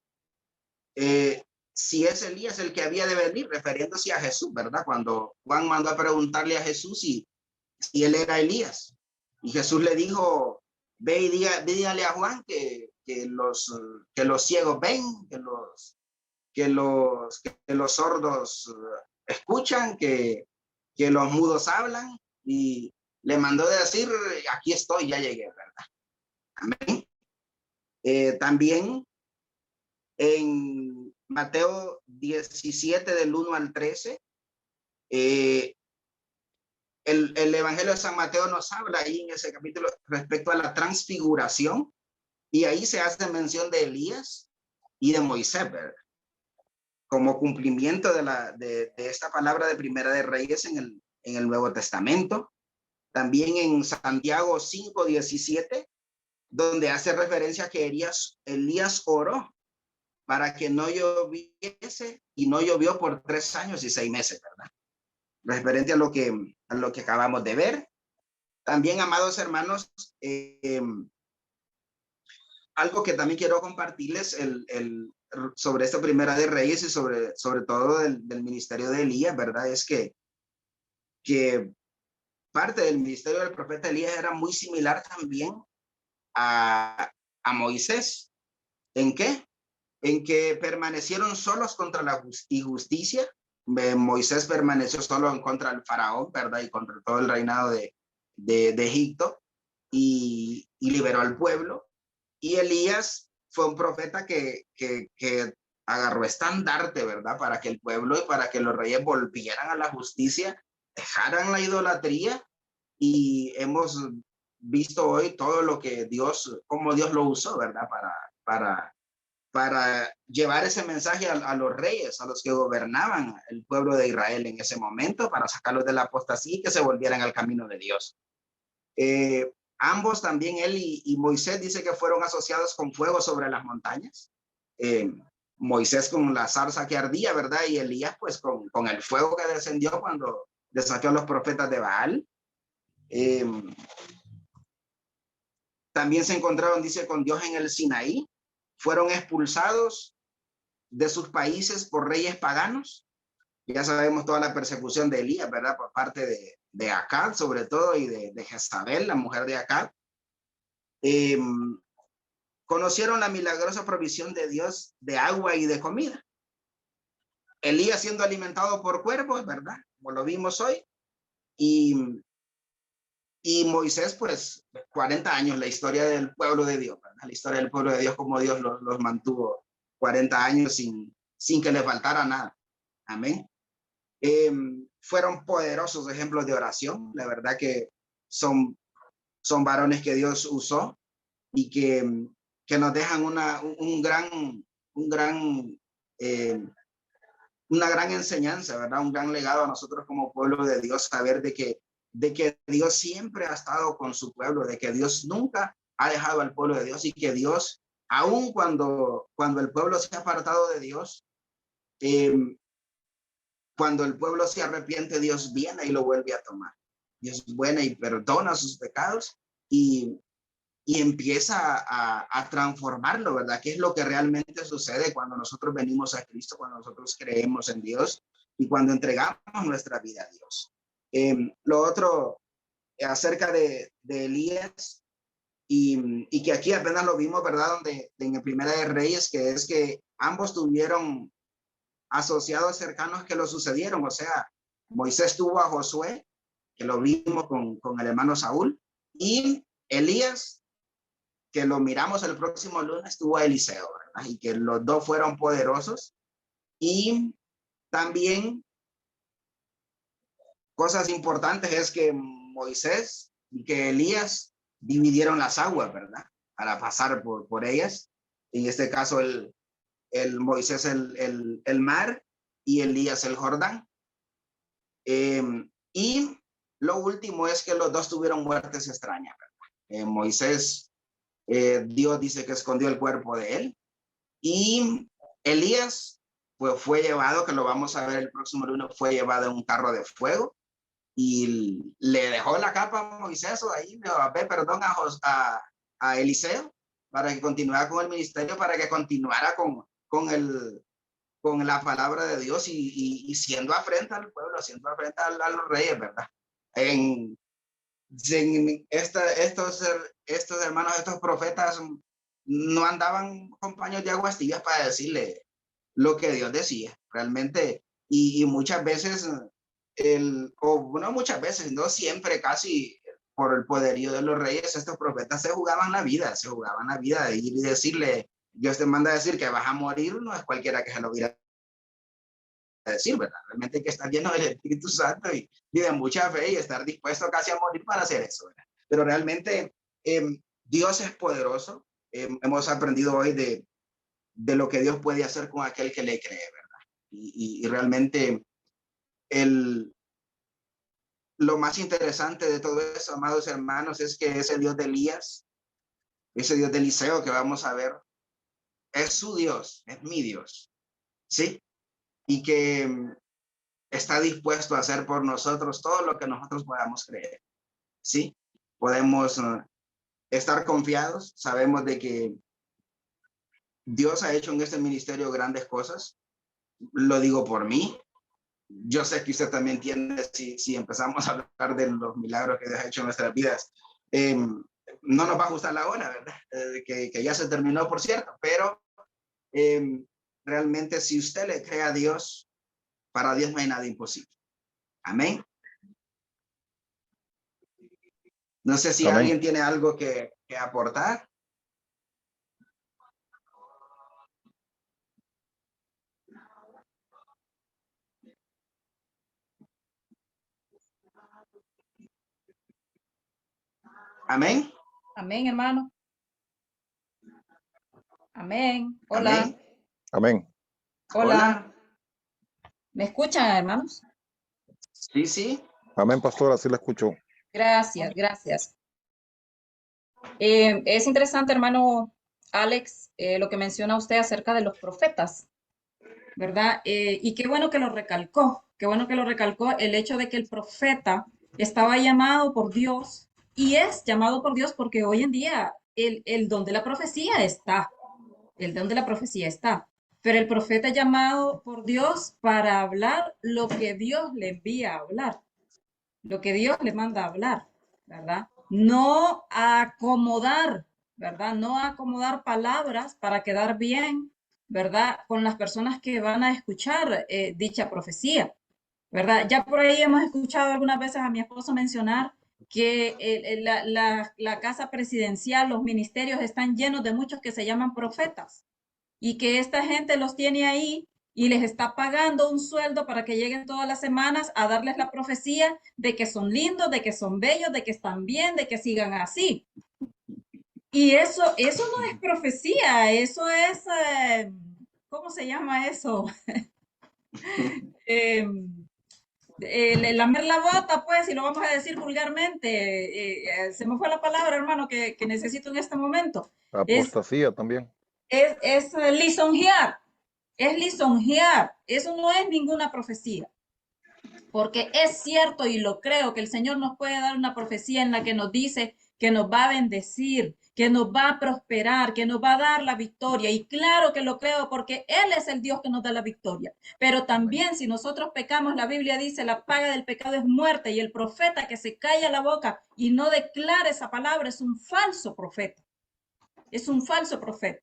[SPEAKER 2] Elías el que había de venir, refiriéndose a Jesús, ¿verdad? Cuando Juan mandó a preguntarle a Jesús si él era Elías. Y Jesús le dijo, ve y dígale a Juan que los ciegos ven, que los sordos escuchan, que los mudos hablan, y le mandó de decir, aquí estoy, ya llegué, ¿verdad? Amén. También en Mateo 17, del 1 al 13, el Evangelio de San Mateo nos habla ahí en ese capítulo respecto a la transfiguración, y ahí se hace mención de Elías y de Moisés, ¿verdad? Como cumplimiento de esta palabra de Primera de Reyes en el Nuevo Testamento. También en Santiago 5:17, donde hace referencia a que Elías oró para que no lloviese, y no llovió por 3 años y 6 meses, ¿verdad? Referente a lo que acabamos de ver. También, amados hermanos, algo que también quiero compartirles sobre esta Primera de Reyes y sobre todo del ministerio de Elías, ¿verdad? Es que parte del ministerio del profeta Elías era muy similar también a Moisés. ¿En qué? En que permanecieron solos contra la injusticia. Moisés permaneció solo en contra del faraón, ¿verdad? Y contra todo el reinado de Egipto. y liberó al pueblo. Y Elías fue un profeta que agarró estandarte, ¿verdad? Para que el pueblo y para que los reyes volvieran a la justicia, dejaran la idolatría. Y hemos visto hoy todo lo que Dios, cómo Dios lo usó, ¿verdad? Para llevar ese mensaje a los reyes, a los que gobernaban el pueblo de Israel en ese momento, para sacarlos de la apostasía y que se volvieran al camino de Dios. Ambos, también él y Moisés, dice que fueron asociados con fuego sobre las montañas. Moisés con la zarza que ardía, ¿verdad? Y Elías pues con el fuego que descendió cuando desafió a los profetas de Baal. También se encontraron, dice, con Dios en el Sinaí. Fueron expulsados de sus países por reyes paganos. Ya sabemos toda la persecución de Elías, ¿verdad? Por parte de Acab, sobre todo, y de Jezabel, la mujer de Acab. Conocieron la milagrosa provisión de Dios de agua y de comida. Elías siendo alimentado por cuervos, ¿verdad? Como lo vimos hoy. Y Moisés, pues, 40 años, la historia del pueblo de Dios, ¿verdad? La historia del pueblo de Dios, como Dios los mantuvo 40 años sin que le faltara nada. Amén. Fueron poderosos ejemplos de oración. La verdad que son varones que Dios usó y que nos dejan una gran enseñanza, ¿verdad? Un gran legado a nosotros como pueblo de Dios, saber de que Dios siempre ha estado con su pueblo, de que Dios nunca ha dejado al pueblo de Dios y que Dios, aun cuando el pueblo se ha apartado de Dios, cuando el pueblo se arrepiente, Dios viene y lo vuelve a tomar. Dios es bueno y perdona sus pecados y empieza a transformarlo, ¿verdad? ¿Qué es lo que realmente sucede cuando nosotros venimos a Cristo, cuando nosotros creemos en Dios y cuando entregamos nuestra vida a Dios? Lo otro acerca de Elías y que aquí apenas lo vimos, ¿verdad? Donde en el Primera de Reyes, que es que ambos tuvieron asociados cercanos que lo sucedieron. O sea, Moisés tuvo a Josué, que lo vimos con el hermano Saúl, y Elías, que lo miramos el próximo lunes, tuvo a Eliseo, ¿verdad? Y que los dos fueron poderosos. Y también cosas importantes es que Moisés y que Elías dividieron las aguas, ¿verdad? Para pasar por ellas. En este caso, el Moisés el mar y Elías el Jordán. Y lo último es que los dos tuvieron muertes extrañas, ¿verdad? Moisés, Dios dice que escondió el cuerpo de él, y Elías pues fue llevado, que lo vamos a ver el próximo lunes, fue llevado en un carro de fuego y le dejó la capa a Moisés, o ahí, perdón, a Eliseo, para que continuara con el ministerio, para que continuara con la palabra de Dios y siendo afrenta al pueblo, siendo afrenta a los reyes, ¿verdad? Estos hermanos, estos profetas no andaban con paños de aguas tibias para decirle lo que Dios decía, realmente, y muchas veces, o no muchas veces, no siempre, casi por el poderío de los reyes, estos profetas se jugaban la vida de ir y decirle, Dios te manda a decir que vas a morir, no es cualquiera que se lo hubiera a decir, ¿verdad? Realmente hay que estar lleno del Espíritu Santo y de mucha fe y estar dispuesto casi a morir para hacer eso, ¿verdad? Pero realmente Dios es poderoso. Hemos aprendido hoy de lo que Dios puede hacer con aquel que le cree, ¿verdad? Y realmente lo más interesante de todo eso, amados hermanos, es que ese Dios de Elías, ese Dios de Eliseo que vamos a ver, es su Dios, es mi Dios, ¿sí? Y que está dispuesto a hacer por nosotros todo lo que nosotros podamos creer, ¿sí? Podemos estar confiados, sabemos de que Dios ha hecho en este ministerio grandes cosas, lo digo por mí. Yo sé que usted también tiene, si empezamos a hablar de los milagros que Dios ha hecho en nuestras vidas, no nos va a gustar la hora, ¿verdad? Que ya se terminó, por cierto, pero realmente si usted le cree a Dios, para Dios no hay nada imposible. Amén. No sé si
[SPEAKER 5] Amén.
[SPEAKER 2] alguien tiene algo que aportar. Amén.
[SPEAKER 6] Amén, hermano. Amén. Hola.
[SPEAKER 2] Amén.
[SPEAKER 5] Amén.
[SPEAKER 6] Hola. ¿Me escuchan, hermanos?
[SPEAKER 2] Sí, sí.
[SPEAKER 5] Amén, pastora, sí la escucho.
[SPEAKER 6] Gracias, gracias. Es interesante, hermano Alex, lo que menciona usted acerca de los profetas, ¿verdad? Y qué bueno que lo recalcó, qué bueno que lo recalcó el hecho de que el profeta estaba llamado por Dios y es llamado por Dios porque hoy en día el don de la profecía está, el don de la profecía está, pero el profeta es llamado por Dios para hablar lo que Dios le envía a hablar, lo que Dios le manda a hablar, ¿verdad? No a acomodar, ¿verdad? No a acomodar palabras para quedar bien, ¿verdad? Con las personas que van a escuchar dicha profecía, ¿verdad? Ya por ahí hemos escuchado algunas veces a mi esposo mencionar que la casa presidencial, los ministerios están llenos de muchos que se llaman profetas y que esta gente los tiene ahí y les está pagando un sueldo para que lleguen todas las semanas a darles la profecía de que son lindos, de que son bellos, de que están bien, de que sigan así. Y eso no es profecía, eso es, ¿cómo se llama eso? Lamer la bota, pues, y lo vamos a decir vulgarmente. Se me fue la palabra, hermano, que necesito en este momento.
[SPEAKER 5] Apostasía también.
[SPEAKER 6] Es lisonjear, es lisonjear. Eso no es ninguna profecía. Porque es cierto y lo creo que el Señor nos puede dar una profecía en la que nos dice que nos va a bendecir, que nos va a prosperar, que nos va a dar la victoria. Y claro que lo creo porque Él es el Dios que nos da la victoria. Pero también si nosotros pecamos, la Biblia dice, la paga del pecado es muerte. Y el profeta que se calla la boca y no declara esa palabra es un falso profeta. Es un falso profeta.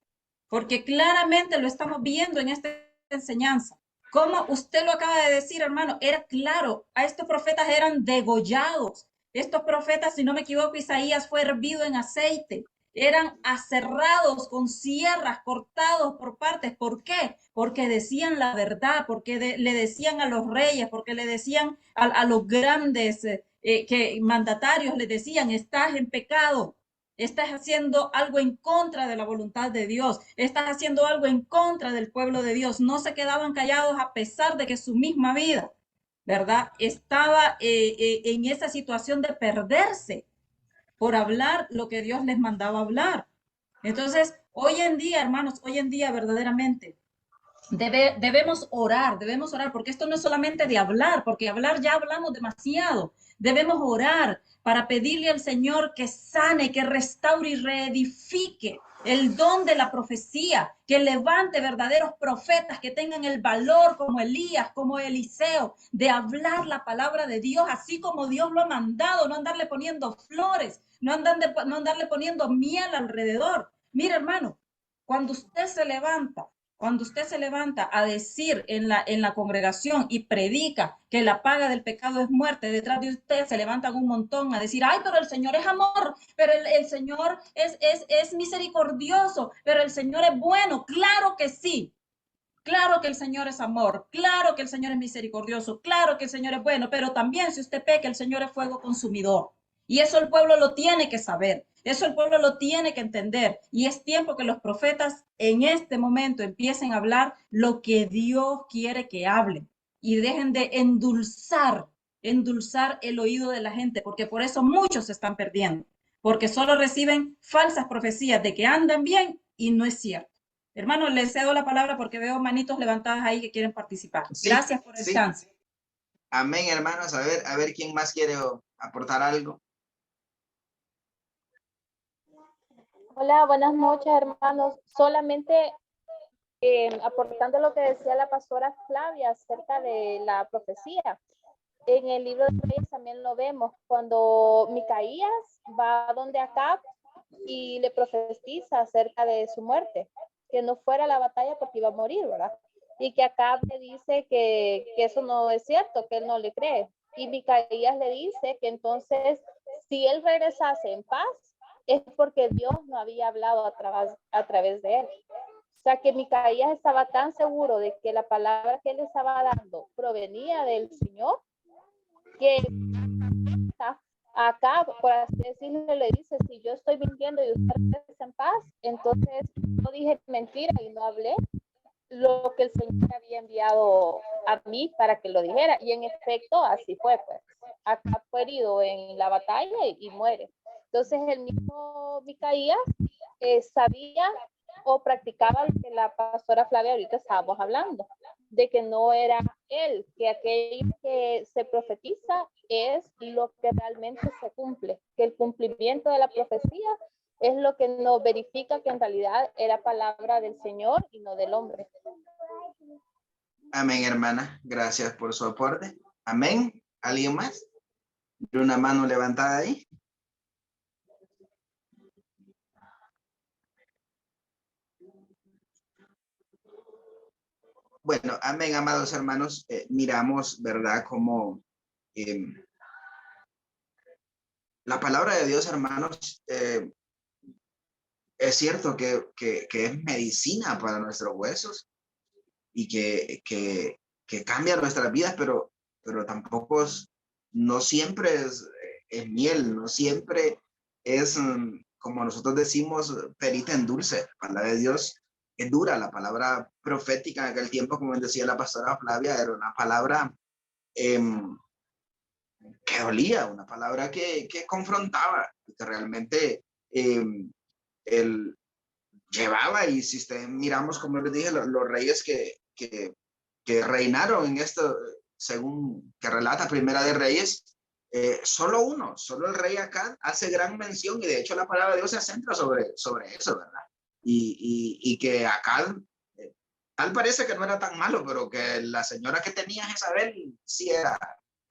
[SPEAKER 6] Porque claramente lo estamos viendo en esta enseñanza. Como usted lo acaba de decir, hermano, era claro, a estos profetas eran degollados. Estos profetas, si no me equivoco, Isaías fue hervido en aceite. Eran aserrados con sierras, cortados por partes. ¿Por qué? Porque decían la verdad, porque le decían a los reyes, porque le decían a los grandes mandatarios, le decían, estás en pecado. Estás haciendo algo en contra de la voluntad de Dios, estás haciendo algo en contra del pueblo de Dios. No se quedaban callados a pesar de que su misma vida, ¿verdad? Estaba en esa situación de perderse por hablar lo que Dios les mandaba hablar. Entonces, hoy en día, hermanos, hoy en día verdaderamente debemos orar, porque esto no es solamente de hablar, porque hablar ya hablamos demasiado. Debemos orar para pedirle al Señor que sane, que restaure y reedifique el don de la profecía, que levante verdaderos profetas que tengan el valor como Elías, como Eliseo, de hablar la palabra de Dios así como Dios lo ha mandado, no andarle poniendo flores, no andarle poniendo miel alrededor. Mira, hermano, cuando usted se levanta a decir en la congregación y predica que la paga del pecado es muerte, detrás de usted se levantan un montón a decir, ay, pero el Señor es amor, pero el Señor es misericordioso, pero el Señor es bueno. Claro que sí. Claro que el Señor es amor, claro que el Señor es misericordioso, claro que el Señor es bueno, pero también si usted peca, el Señor es fuego consumidor. Y eso el pueblo lo tiene que saber, eso el pueblo lo tiene que entender. Y es tiempo que los profetas en este momento empiecen a hablar lo que Dios quiere que hablen y dejen de endulzar el oído de la gente, porque por eso muchos se están perdiendo, porque solo reciben falsas profecías de que andan bien y no es cierto. Hermano, les cedo la palabra porque veo manitos levantadas ahí que quieren participar.
[SPEAKER 2] Sí,
[SPEAKER 6] gracias por el
[SPEAKER 2] sí.
[SPEAKER 6] chance.
[SPEAKER 2] Amén, hermanos. A ver quién más quiere aportar algo.
[SPEAKER 7] Hola, buenas noches, hermanos. Solamente aportando lo que decía la pastora Flavia acerca de la profecía. En el libro de Reyes también lo vemos cuando Micaías va donde Acab y le profetiza acerca de su muerte, que no fuera a la batalla porque iba a morir, ¿verdad? Y que Acab le dice que eso no es cierto, que él no le cree. Y Micaías le dice que entonces si él regresase en paz, es porque Dios no había hablado a través de él. O sea que Micaías estaba tan seguro de que la palabra que él estaba dando provenía del Señor, que acá, por así decirlo, le dice, si yo estoy mintiendo y usted está en paz, entonces no dije mentira y no hablé lo que el Señor había enviado a mí para que lo dijera. Y en efecto, así fue, pues. Acá fue herido en la batalla y muere. Entonces el mismo Micaías sabía o practicaba lo que la pastora Flavia ahorita estábamos hablando, de que no era él, que aquello que se profetiza es lo que realmente se cumple, que el cumplimiento de la profecía es lo que nos verifica que en realidad era palabra del Señor y no del hombre.
[SPEAKER 2] Amén, hermana. Gracias por su aporte. Amén. ¿Alguien más? Una mano levantada ahí. Bueno, amén, amados hermanos. Miramos, ¿verdad? Como la palabra de Dios, hermanos, es cierto que es medicina para nuestros huesos y que cambia nuestras vidas, pero tampoco no siempre es miel, no siempre es, como nosotros decimos, perita en dulce. La palabra de Dios es dura. La palabra profética en aquel tiempo, como decía la pastora Flavia, era una palabra que dolía, una palabra que confrontaba, que realmente él llevaba. Y si usted miramos, como les dije, los reyes que reinaron en esto, según que relata Primera de Reyes, solo el rey Acab hace gran mención, y de hecho la palabra de Dios se centra sobre eso, ¿verdad? Y que Acab, tal parece que no era tan malo, pero que la señora que tenía Jezabel sí era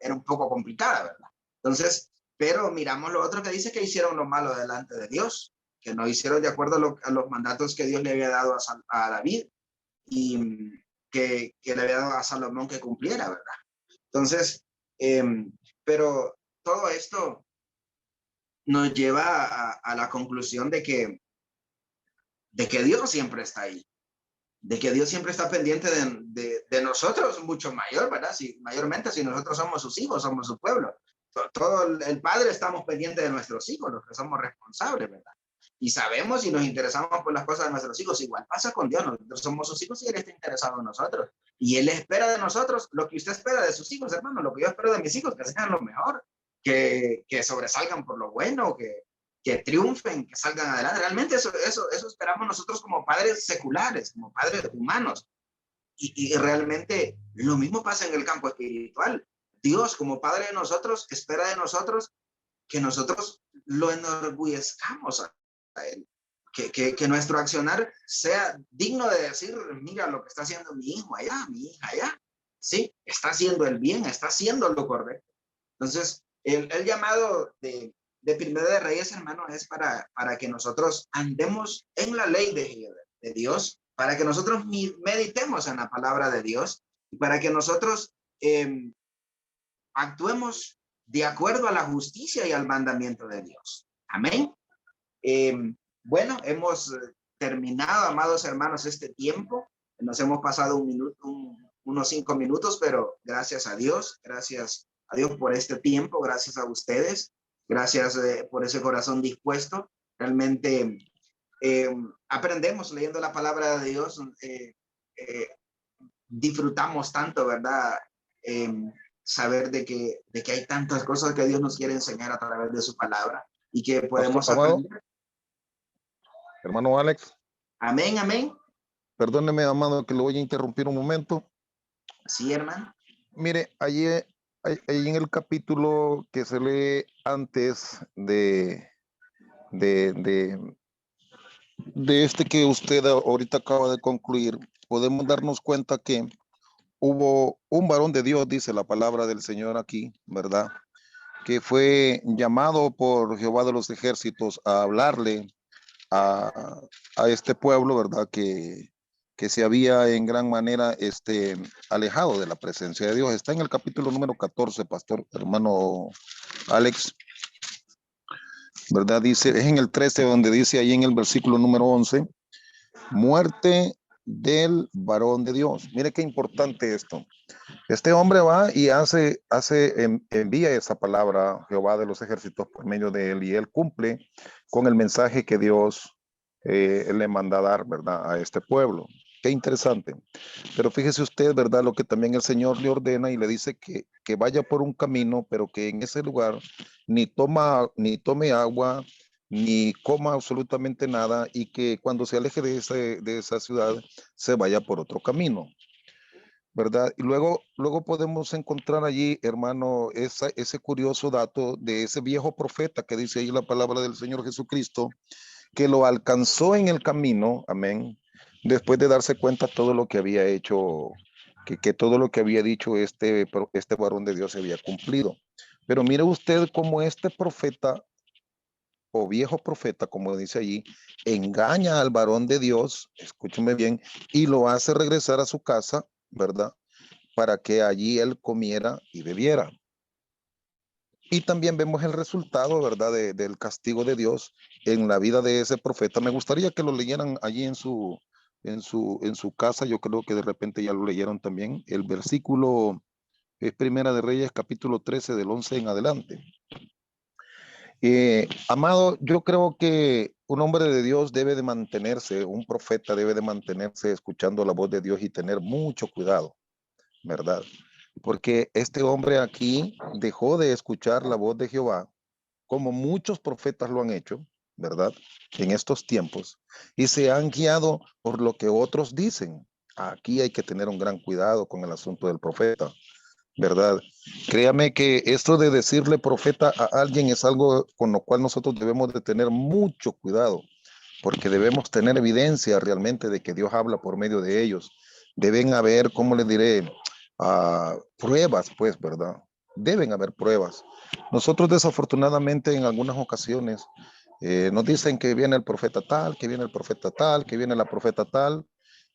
[SPEAKER 2] un poco complicada, ¿verdad? Entonces, pero miramos lo otro que dice, que hicieron lo malo delante de Dios, que no hicieron de acuerdo a los mandatos que Dios le había dado a David, y que le había dado a Salomón que cumpliera, ¿verdad? Entonces, pero todo esto nos lleva a la conclusión de que Dios siempre está ahí, de que Dios siempre está pendiente de nosotros, mucho mayor, ¿verdad? Mayormente si nosotros somos sus hijos, somos su pueblo. Todo el Padre estamos pendientes de nuestros hijos, los que somos responsables, ¿verdad? Y sabemos y nos interesamos por las cosas de nuestros hijos. Igual pasa con Dios, nosotros somos sus hijos y Él está interesado en nosotros. Y Él espera de nosotros lo que usted espera de sus hijos, hermano, lo que yo espero de mis hijos, que sean lo mejor, que sobresalgan por lo bueno, que triunfen, que salgan adelante. Realmente eso esperamos nosotros como padres seculares, como padres humanos. Y realmente lo mismo pasa en el campo espiritual. Dios, como Padre de nosotros, espera de nosotros que nosotros lo enorgullezcamos a Él. Que nuestro accionar sea digno de decir, mira lo que está haciendo mi hijo allá, mi hija allá. Sí, está haciendo el bien, está haciendo lo correcto. Entonces, el llamado de Primera de Reyes, hermano, es para que nosotros andemos en la ley de Dios, para que nosotros meditemos en la palabra de Dios, y para que nosotros actuemos de acuerdo a la justicia y al mandamiento de Dios. Amén. Bueno, hemos terminado, amados hermanos, este tiempo. Nos hemos pasado unos 5 minutos, pero gracias a Dios por este tiempo, gracias a ustedes, gracias por ese corazón dispuesto. Realmente aprendemos leyendo la palabra de Dios, disfrutamos tanto, ¿verdad? Saber de que hay tantas cosas que Dios nos quiere enseñar a través de su palabra y que podemos aprender.
[SPEAKER 5] Hermano Alex.
[SPEAKER 2] Amén, amén.
[SPEAKER 5] Perdóneme, amado, que lo voy a interrumpir un momento.
[SPEAKER 2] Sí, hermano.
[SPEAKER 5] Mire, allí en el capítulo que se lee antes de este que usted ahorita acaba de concluir, podemos darnos cuenta que hubo un varón de Dios, dice la palabra del Señor aquí, ¿verdad? Que fue llamado por Jehová de los ejércitos a hablarle a este pueblo, ¿verdad? Que se había en gran manera alejado de la presencia de Dios. Está en el capítulo número 14, pastor, hermano Alex. ¿verdad? Dice, es en el 13 donde dice ahí en el versículo número 11, muerte del varón de Dios. Mire qué importante esto. Este hombre va y envía esa palabra a Jehová de los ejércitos por medio de él, y él cumple con el mensaje que Dios le manda a dar, ¿verdad? A este pueblo. Qué interesante. Pero fíjese usted, ¿verdad? Lo que también el Señor le ordena y le dice que vaya por un camino, pero que en ese lugar ni tome agua, ni coma absolutamente nada, y que cuando se aleje de esa ciudad, se vaya por otro camino, ¿verdad? Y luego podemos encontrar allí, hermano, ese curioso dato de ese viejo profeta que dice ahí la palabra del Señor Jesucristo, que lo alcanzó en el camino, amén, después de darse cuenta todo lo que había hecho, que todo lo que había dicho este varón de Dios se había cumplido. Pero mire usted cómo este profeta o viejo profeta, como dice allí, engaña al varón de Dios, escúcheme bien, y lo hace regresar a su casa, ¿verdad? Para que allí él comiera y bebiera. Y también vemos el resultado, ¿verdad? Del castigo de Dios en la vida de ese profeta. Me gustaría que lo leyeran allí en su casa. Yo creo que de repente ya lo leyeron también. El versículo es Primera de Reyes, capítulo 13, del 11 en adelante. Amado, yo creo que un hombre de Dios debe de mantenerse, un profeta debe de mantenerse escuchando la voz de Dios y tener mucho cuidado, ¿verdad? Porque este hombre aquí dejó de escuchar la voz de Jehová, como muchos profetas lo han hecho, ¿verdad? En estos tiempos, y se han guiado por lo que otros dicen. Aquí hay que tener un gran cuidado con el asunto del profeta, ¿verdad? Créame que esto de decirle profeta a alguien es algo con lo cual nosotros debemos de tener mucho cuidado, porque debemos tener evidencia realmente de que Dios habla por medio de ellos. Deben haber, ¿cómo les diré? Pruebas, pues, ¿verdad? Deben haber pruebas. Nosotros desafortunadamente en algunas ocasiones nos dicen que viene el profeta tal, que viene el profeta tal, que viene la profeta tal,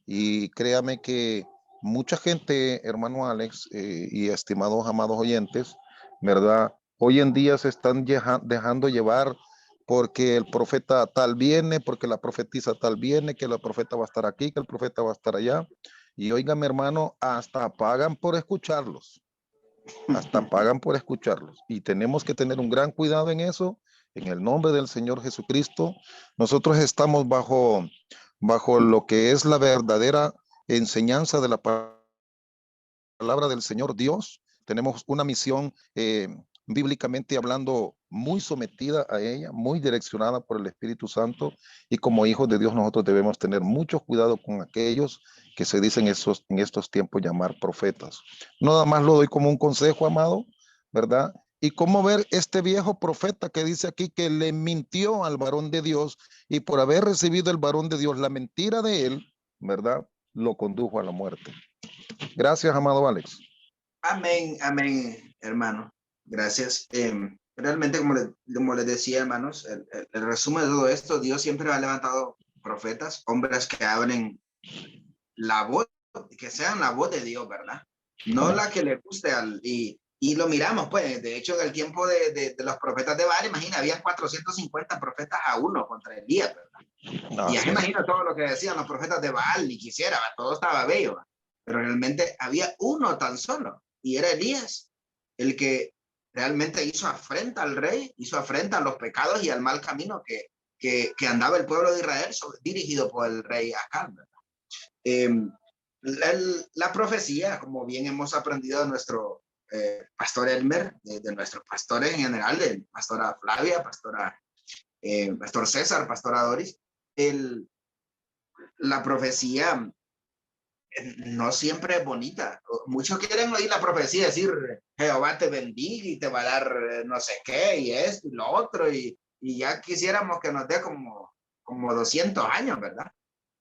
[SPEAKER 5] y créame que mucha gente, hermano Alex, y estimados amados oyentes, ¿verdad? Hoy en día se están dejando llevar porque el profeta tal viene, porque la profetisa tal viene, que la profeta va a estar aquí, que el profeta va a estar allá. Y oigan, hermano, hasta pagan por escucharlos. Hasta pagan por escucharlos. Y tenemos que tener un gran cuidado en eso, en el nombre del Señor Jesucristo. Nosotros estamos bajo lo que es la verdadera enseñanza de la palabra del Señor Dios. Tenemos una misión bíblicamente hablando muy sometida a ella, muy direccionada por el Espíritu Santo, y como hijos de Dios nosotros debemos tener mucho cuidado con aquellos que se dicen en estos tiempos llamar profetas. Nada más lo doy como un consejo, amado, ¿verdad? Y cómo ver este viejo profeta que dice aquí que le mintió al varón de Dios, y por haber recibido el varón de Dios la mentira de él, ¿verdad? Lo condujo a la muerte. Gracias, amado Alex.
[SPEAKER 2] Amén, amén, hermano. Gracias. Realmente, como les decía, hermanos, el resumen de todo esto, Dios siempre ha levantado profetas, hombres que hablen la voz, que sean la voz de Dios, ¿verdad? No la que le guste y lo miramos, pues, de hecho, en el tiempo de los profetas de Baal, imagina, había 450 profetas a uno contra Elías, ¿verdad? No, y ya se imagina todo lo que decían los profetas de Baal, ni quisiera, todo estaba bello, pero realmente había uno tan solo, y era Elías, el que realmente hizo afrenta al rey, hizo afrenta a los pecados y al mal camino que andaba el pueblo de Israel, dirigido por el rey Acab, ¿verdad? La profecía, como bien hemos aprendido de nuestro pastor Elmer, de nuestros pastores en general, de pastora Flavia, pastor César, pastora Doris, la profecía no siempre es bonita. Muchos quieren oír la profecía y decir, Jehová te bendiga y te va a dar no sé qué, y esto y lo otro, y ya quisiéramos que nos dé como 200 años, ¿verdad?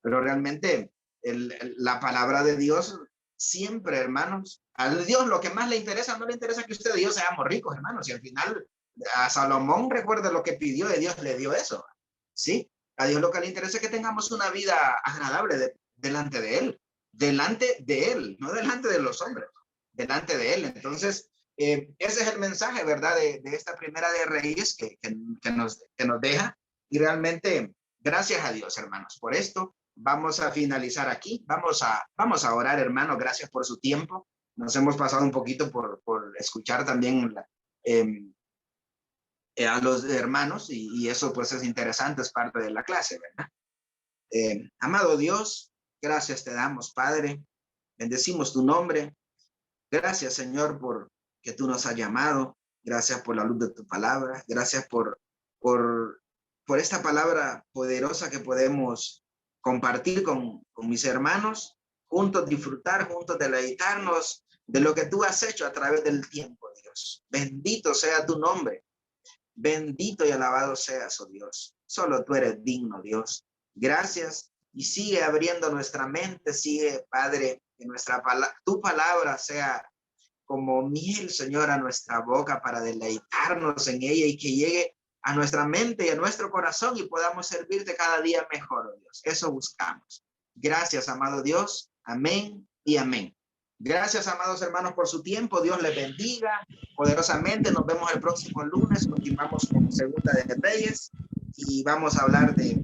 [SPEAKER 2] Pero realmente la palabra de Dios siempre, hermanos, a Dios lo que más le interesa, no le interesa que ustedes y yo seamos ricos, hermanos, y al final a Salomón, recuerda lo que pidió y Dios le dio eso, ¿sí? A Dios lo que le interesa es que tengamos una vida agradable delante de Él, no delante de los hombres, delante de Él. Entonces, Ese es el mensaje, ¿verdad? De esta primera de Reyes que nos deja. Y realmente, gracias a Dios, hermanos, por esto. Vamos a finalizar aquí. Vamos a orar, hermanos. Gracias por su tiempo. Nos hemos pasado un poquito por escuchar también a los hermanos y eso pues es interesante, es parte de la clase, ¿verdad? Amado Dios, gracias te damos, Padre. Bendecimos tu nombre. Gracias, Señor, por que tú nos has llamado. Gracias por la luz de tu palabra. Gracias por esta palabra poderosa que podemos compartir con mis hermanos, juntos disfrutar, juntos deleitarnos de lo que tú has hecho a través del tiempo, Dios. Bendito sea tu nombre. Bendito y alabado seas, oh Dios. Solo tú eres digno, Dios. Gracias. Y sigue abriendo nuestra mente, sigue, Padre, que tu palabra sea como miel, Señor, a nuestra boca para deleitarnos en ella y que llegue a nuestra mente y a nuestro corazón y podamos servirte cada día mejor, oh Dios. Eso buscamos. Gracias, amado Dios. Amén y amén. Gracias, amados hermanos, por su tiempo. Dios les bendiga poderosamente. Nos vemos el próximo lunes. Continuamos con Segunda de Reyes y vamos a hablar de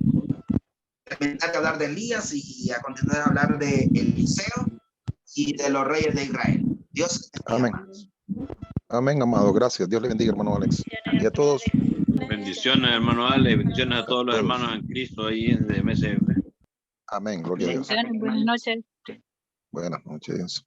[SPEAKER 2] Elías y a continuar a hablar de Eliseo y de los reyes de Israel. Dios bendiga,
[SPEAKER 5] Amén.
[SPEAKER 2] hermanos.
[SPEAKER 5] Amén, amado. Gracias. Dios le bendiga, hermano Alex. Y a todos.
[SPEAKER 4] Bendiciones, hermano Ale. Bendiciones a todos los hermanos en Cristo ahí de MSF.
[SPEAKER 5] Amén. Gloria a Dios.
[SPEAKER 3] Buenas noches.
[SPEAKER 5] Buenas noches.